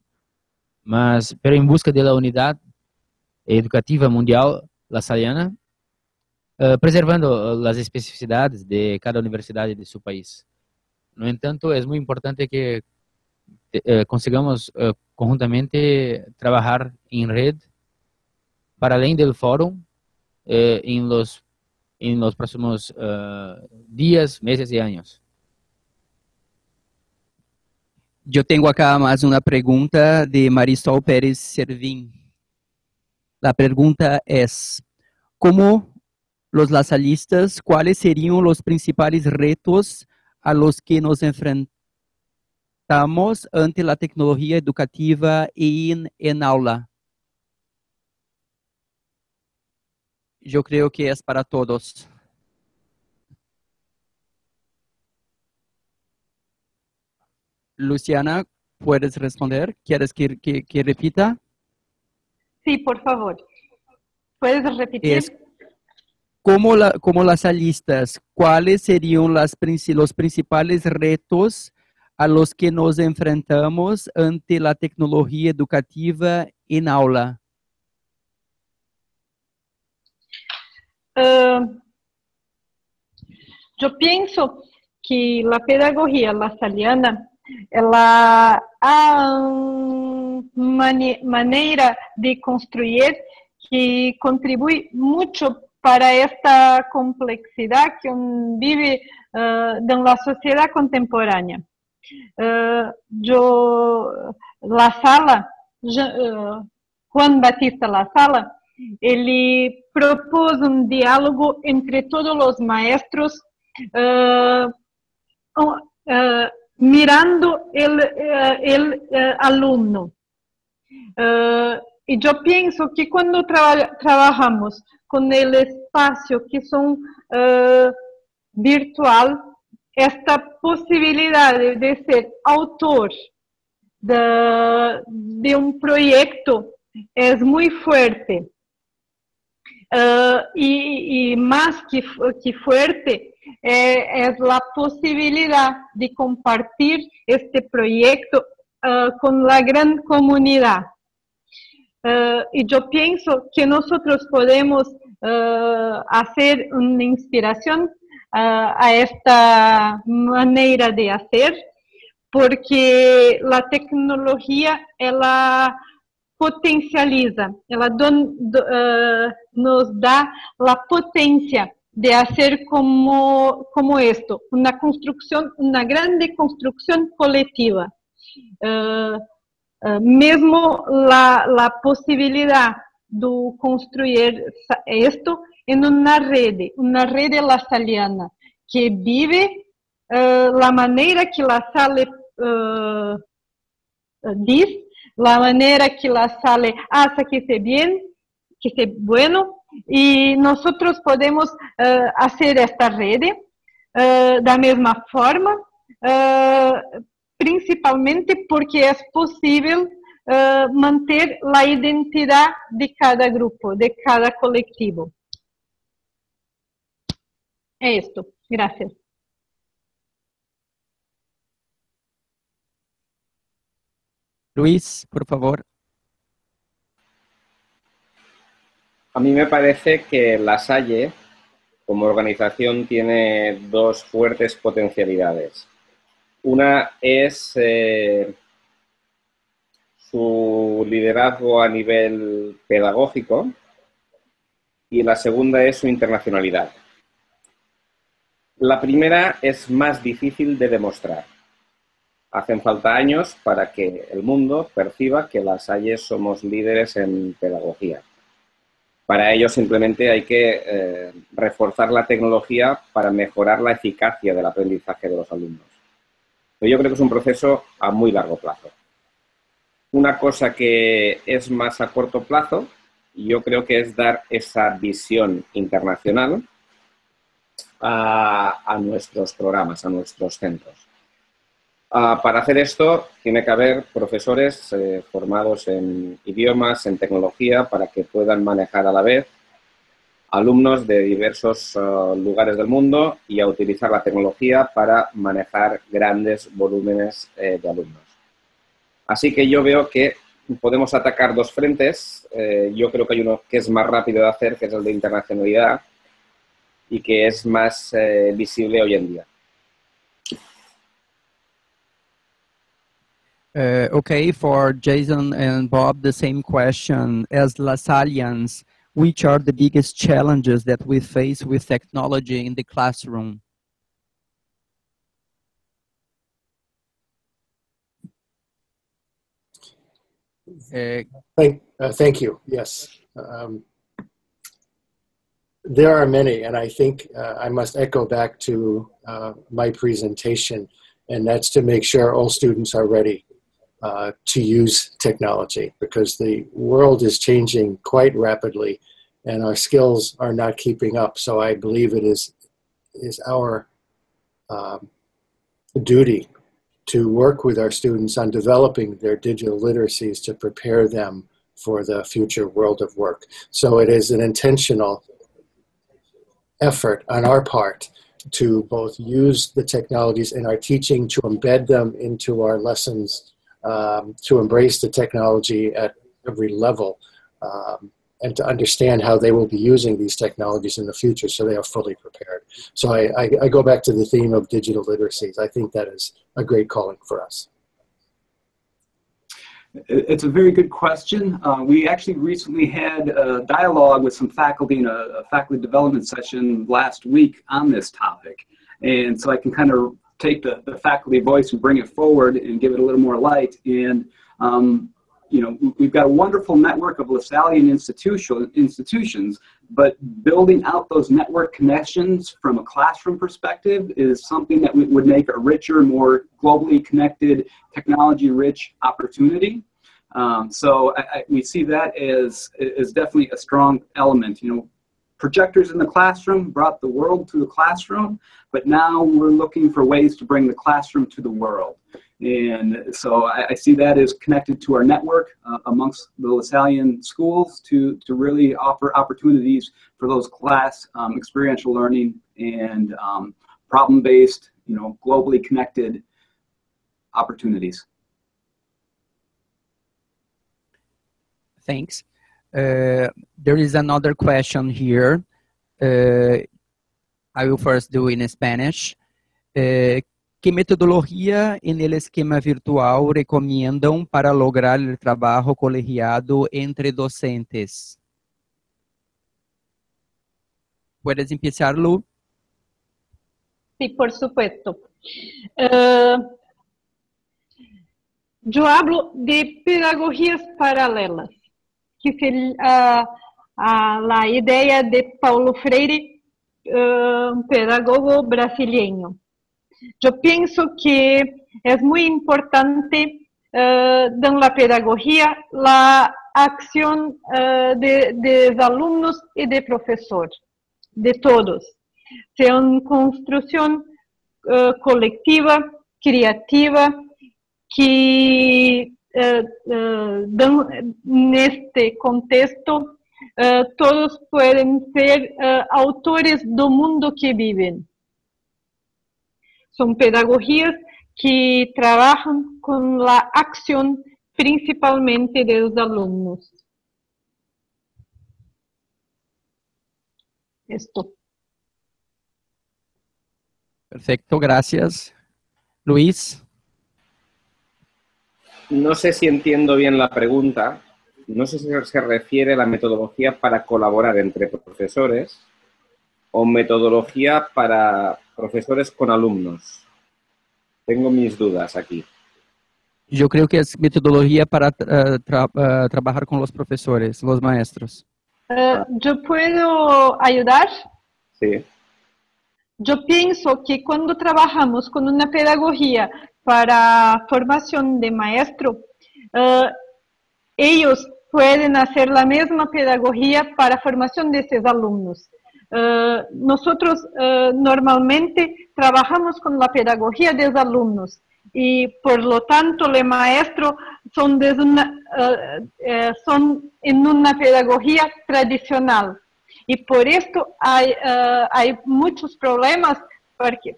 pero en busca de la unidad educativa mundial lasaliana, preservando las especificidades de cada universidad de su país. No entanto, es muy importante que consigamos conjuntamente trabajar en red para além del fórum en los próximos días, meses y años. Yo tengo acá más una pregunta de Marisol Pérez Servín. La pregunta es, ¿cómo los lasalistas, cuáles serían los principales retos a los que nos enfrentamos ante la tecnología educativa en aula? Yo creo que es para todos. Luciana, ¿puedes responder? ¿Quieres que repita? Sí, por favor. ¿Puedes repetir? Como lasalistas, ¿cuáles serían los principales retos a los que nos enfrentamos ante la tecnología educativa en aula? Yo pienso que la pedagogía lasaliana ela há uma maneira de construir que contribuye mucho para esta complejidad que vive en la sociedad contemporánea. La Sala, Juan Batista La Sala, él propuso un diálogo entre todos los maestros, mirando el alumno. Y yo pienso que cuando trabajamos con el espacio que son virtual, esta posibilidad de ser autor de un proyecto es muy fuerte. Y más que fuerte, es la posibilidad de compartir este proyecto con la gran comunidad. Y yo pienso que nosotros podemos hacer una inspiración a esta manera de hacer, porque la tecnología, ela potencializa, ela nos da la potencia de hacer como esto, una grande construcción colectiva. Mesmo la posibilidad de construir esto en una red lasaliana que vive la manera que La Salle dice, la manera que La Salle hace que esté bien, que esté bueno, y nosotros podemos hacer esta red de la misma forma, principalmente porque es posible manter la identidad de cada grupo, de cada colectivo. Es esto. Gracias. Luis, por favor. A mí me parece que La Salle, como organización, tiene dos fuertes potencialidades. Una es su liderazgo a nivel pedagógico y la segunda es su internacionalidad. La primera es más difícil de demostrar. Hacen falta años para que el mundo perciba que La Salle somos líderes en pedagogía. Para ello simplemente hay que reforzar la tecnología para mejorar la eficacia del aprendizaje de los alumnos. Pero yo creo que es un proceso a muy largo plazo. Una cosa que es más a corto plazo, yo creo que es dar esa visión internacional a nuestros programas, a nuestros centros. Para hacer esto tiene que haber profesores formados en idiomas, en tecnología, para que puedan manejar a la vez alumnos de diversos lugares del mundo y a utilizar la tecnología para manejar grandes volúmenes de alumnos. Así que yo veo que podemos atacar dos frentes. Yo creo que hay uno que es más rápido de hacer, que es el de internacionalidad, y que es más visible hoy en día. Okay, for Jason and Bob, the same question. As LaSallians, which are the biggest challenges that we face with technology in the classroom? Thank you. Yes. There are many, and I think I must echo back to my presentation, and that's to make sure all students are ready to use technology, because the world is changing quite rapidly and our skills are not keeping up. So I believe it is our duty to work with our students on developing their digital literacies to prepare them for the future world of work. So it is an intentional effort on our part to both use the technologies in our teaching, to embed them into our lessons, to embrace the technology at every level, and to understand how they will be using these technologies in the future so they are fully prepared. So I go back to the theme of digital literacies. I think that is a great calling for us. It's a very good question. We actually recently had a dialogue with some faculty in a faculty development session last week on this topic. And so I can kind of take the faculty voice and bring it forward and give it a little more light. And, you know, we've got a wonderful network of LaSallian institutions, but building out those network connections from a classroom perspective is something that would make a richer, more globally connected, technology-rich opportunity. So we see that as definitely a strong element. You know, projectors in the classroom brought the world to the classroom, but now we're looking for ways to bring the classroom to the world. And so I see that as connected to our network amongst the LaSallian schools to really offer opportunities for those class experiential learning and problem-based, you know, globally connected opportunities. Thanks. There is another question here. I will first do in Spanish. ¿Qué metodología en el esquema virtual recomiendan para lograr el trabajo colegiado entre docentes? ¿Puedes empezar, Lu? Sí, por supuesto. Yo hablo de pedagogías paralelas, que es la idea de Paulo Freire, un pedagogo brasileño. Yo pienso que es muy importante en la pedagogía la acción de los alumnos y de profesor, de todos. Sea una construcción colectiva, creativa, que en este contexto todos pueden ser autores del mundo que viven. Son pedagogías que trabajan con la acción principalmente de los alumnos. Esto. Perfecto, gracias. Luis. No sé si entiendo bien la pregunta. No sé si se refiere a la metodología para colaborar entre profesores o metodología para profesores con alumnos. Tengo mis dudas aquí. Yo creo que es metodología para trabajar con los profesores, los maestros. ¿Yo puedo ayudar? Sí. Yo pienso que cuando trabajamos con una pedagogía para formación de maestro, ellos pueden hacer la misma pedagogía para formación de sus alumnos. Nosotros normalmente trabajamos con la pedagogía de los alumnos y por lo tanto los maestros son en una pedagogía tradicional. Y por esto hay muchos problemas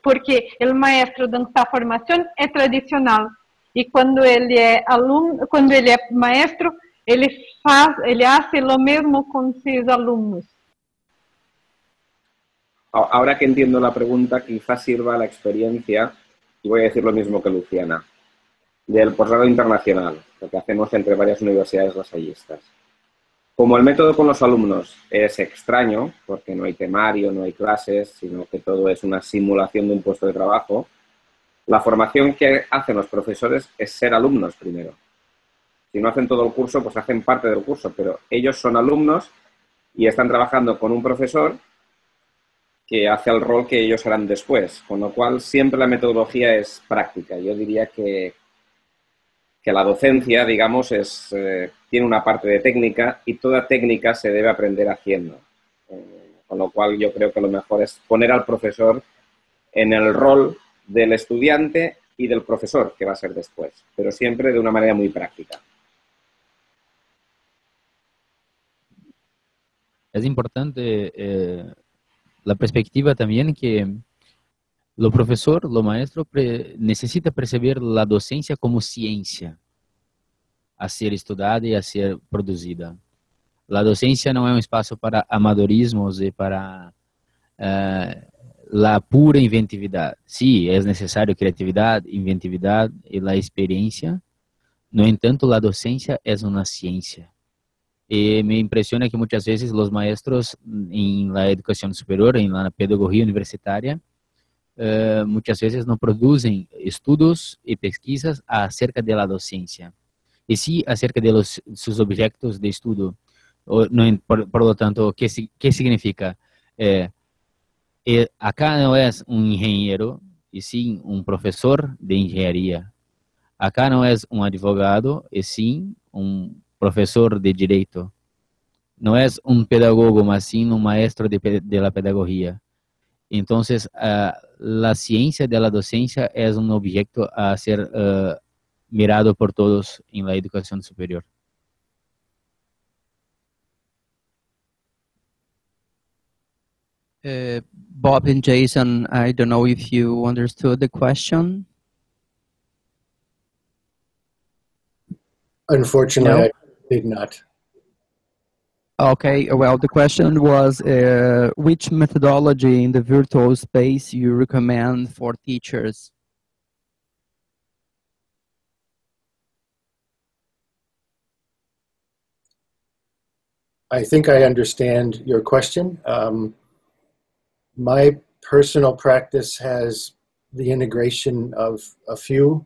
porque el maestro de esta formación es tradicional. Y cuando él es alumno, cuando él es maestro, él hace lo mismo con sus alumnos. Ahora que entiendo la pregunta, quizás sirva la experiencia, y voy a decir lo mismo que Luciana, del posgrado internacional, lo que hacemos entre varias universidades lasallistas. Como el método con los alumnos es extraño, porque no hay temario, no hay clases, sino que todo es una simulación de un puesto de trabajo, la formación que hacen los profesores es ser alumnos primero. Si no hacen todo el curso, pues hacen parte del curso, pero ellos son alumnos y están trabajando con un profesor que hace el rol que ellos harán después, con lo cual siempre la metodología es práctica. Yo diría que la docencia, digamos, tiene una parte de técnica y toda técnica se debe aprender haciendo. Con lo cual yo creo que lo mejor es poner al profesor en el rol del estudiante y del profesor, que va a ser después, pero siempre de una manera muy práctica. Es importante la perspectiva también que lo profesor, lo maestro, necesita perceber la docencia como ciencia a ser estudada y a ser producida. La docencia no es un espacio para amadorismos y para la pura inventividad. Sí, es necesario creatividad, inventividad y la experiencia No entanto, la docencia es una ciencia. Me impresiona que muchas veces los maestros en la educación superior, en la pedagogía universitaria, muchas veces no producen estudos y pesquisas acerca de la docencia, y sí acerca de sus objetos de estudo. Por lo tanto, ¿qué significa? Acá no es un ingeniero, y sí un profesor de ingeniería. Acá no es un advogado, y sí un profesor de derecho. No es un pedagogo, mas sí un maestro de la pedagogía. Entonces, la ciencia de la docencia es un objeto a ser mirado por todos en la educación superior. Bob and Jason, I don't know if you understood the question. Unfortunately, No? I did not. Okay, well, the question was which methodology in the virtual space you recommend for teachers? I think I understand your question. My personal practice has the integration of a few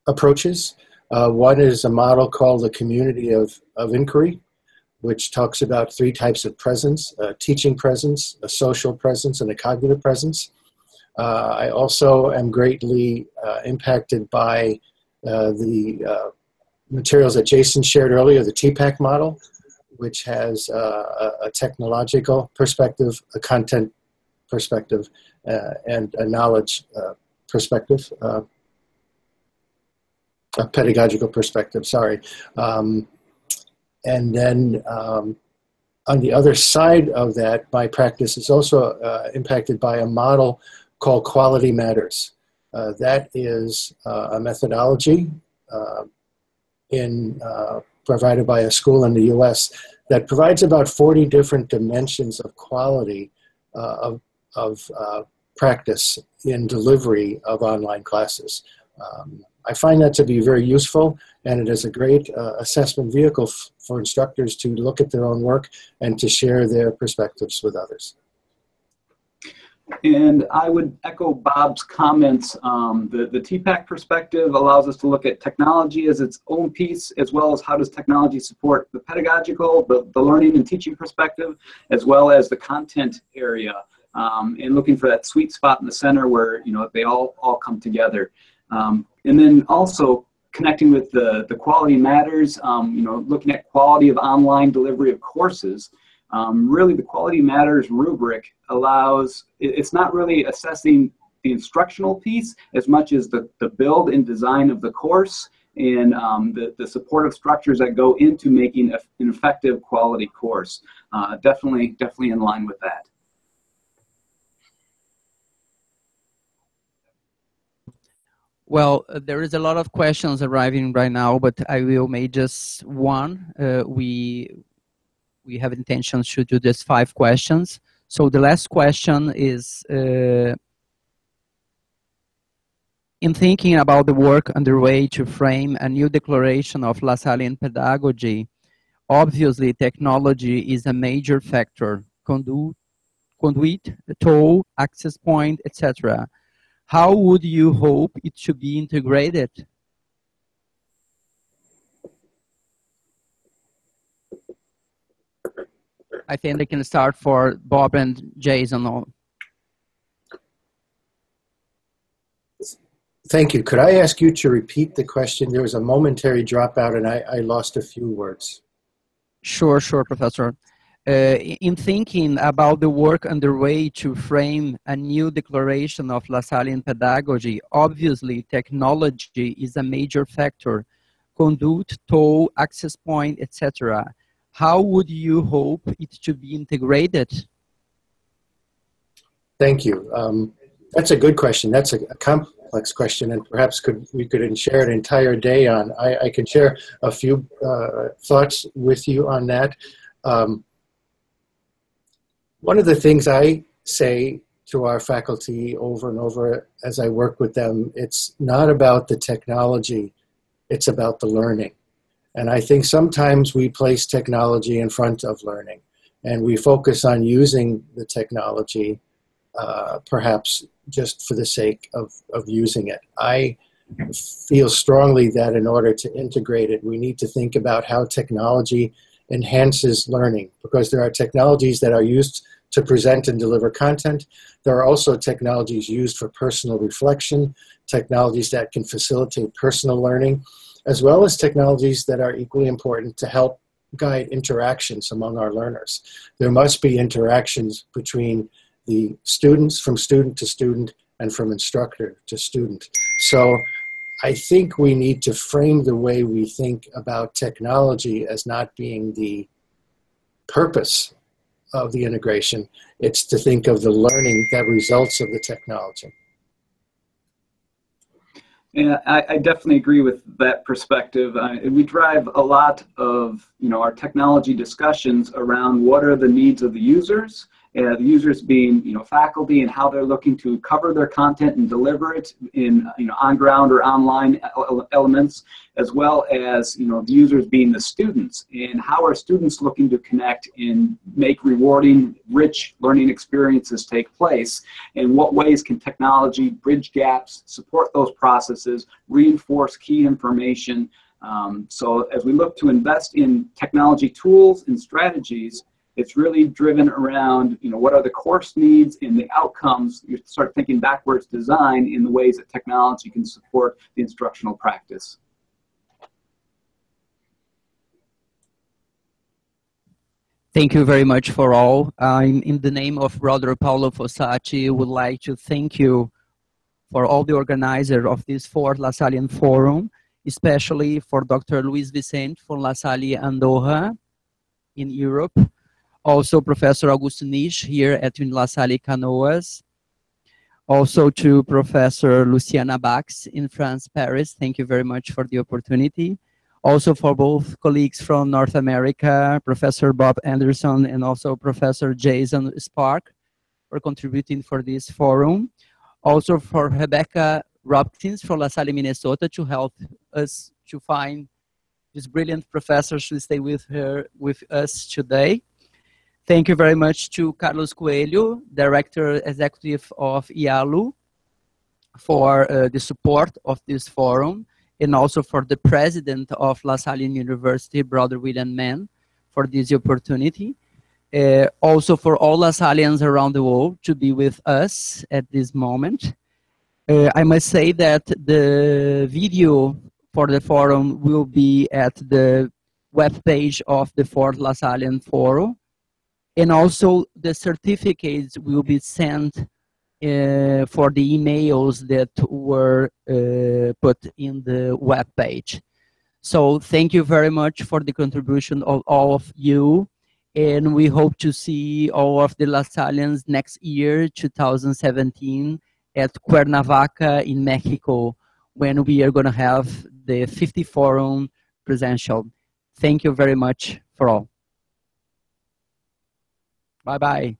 approaches. One is a model called the community of inquiry, which talks about three types of presence: a teaching presence, a social presence, and a cognitive presence. I also am greatly impacted by the materials that Jason shared earlier, the TPACK model, which has a technological perspective, a content perspective, and a knowledge perspective, a pedagogical perspective, sorry. And then on the other side of that, my practice is also impacted by a model called Quality Matters. That is a methodology provided by a school in the US that provides about 40 different dimensions of quality of practice in delivery of online classes. I find that to be very useful, and it is a great assessment vehicle for instructors to look at their own work and to share their perspectives with others. And I would echo Bob's comments. The TPACK perspective allows us to look at technology as its own piece, as well as how does technology support the pedagogical, the learning and teaching perspective, as well as the content area, and looking for that sweet spot in the center where they all come together. And then also connecting with the Quality Matters, looking at quality of online delivery of courses. Really, the Quality Matters rubric allows, it's not really assessing the instructional piece as much as the build and design of the course and the supportive structures that go into making an effective quality course. Definitely in line with that. Well, there is a lot of questions arriving right now, but I will make just one. We have intentions to do just 5 questions. So the last question is, in thinking about the work underway to frame a new declaration of Lassallean pedagogy, obviously technology is a major factor, conduit, tool, access point, etc. How would you hope it should be integrated? I think I can start for Bob and Jason. Thank you. Could I ask you to repeat the question? There was a momentary dropout and I lost a few words. Sure, Professor. In thinking about the work underway to frame a new declaration of Lassallean pedagogy, obviously technology is a major factor, conduit, tool, access point, etc. How would you hope it to be integrated? Thank you. That's a good question. That's a complex question, and perhaps we could share an entire day on. I can share a few thoughts with you on that. One of the things I say to our faculty over and over as I work with them, it's not about the technology, it's about the learning. And I think sometimes we place technology in front of learning, and we focus on using the technology perhaps just for the sake of using it. I feel strongly that in order to integrate it, we need to think about how technology enhances learning, because there are technologies that are used to present and deliver content. There are also technologies used for personal reflection, technologies that can facilitate personal learning, as well as technologies that are equally important to help guide interactions among our learners. There must be interactions between the students, from student to student, and from instructor to student. So I think we need to frame the way we think about technology as not being the purpose of the integration. It's to think of the learning that results of the technology. Yeah, I definitely agree with that perspective. We drive a lot of our technology discussions around what are the needs of the users, the users being faculty, and how they're looking to cover their content and deliver it in on-ground or online elements, as well as the users being the students, and how are students looking to connect and make rewarding, rich learning experiences take place, and what ways can technology bridge gaps, support those processes, reinforce key information. So as we look to invest in technology tools and strategies, it's really driven around, what are the course needs and the outcomes. You start thinking backwards design in the ways that technology can support the instructional practice. Thank you very much for all. In the name of Brother Paulo Fossati, would like to thank you for all the organizer of this fourth Lasallian Forum, especially for Dr. Luis Vicente from La Salle Andorra in Europe. Also, Professor Augusto Nish here at La Salle Canoas. Also to Professor Luciana Bax in France, Paris. Thank you very much for the opportunity. Also for both colleagues from North America, Professor Bob Anderson and also Professor Jason Spark for contributing for this forum. Also for Rebecca Robkins from La Salle, Minnesota to help us to find these brilliant professors to stay with us today. Thank you very much to Carlos Coelho, Director Executive of IALU, for the support of this forum, and also for the President of La Salle University, Brother William Mann, for this opportunity. Also for all Lasallians around the world to be with us at this moment. I must say that the video for the forum will be at the webpage of the fourth Lasallian Forum. And also the certificates will be sent for the emails that were put in the web page. So thank you very much for the contribution of all of you. And we hope to see all of the Lasallians next year, 2017, at Cuernavaca in Mexico, when we are going to have the 50th Forum presential. Thank you very much for all. Bye-bye.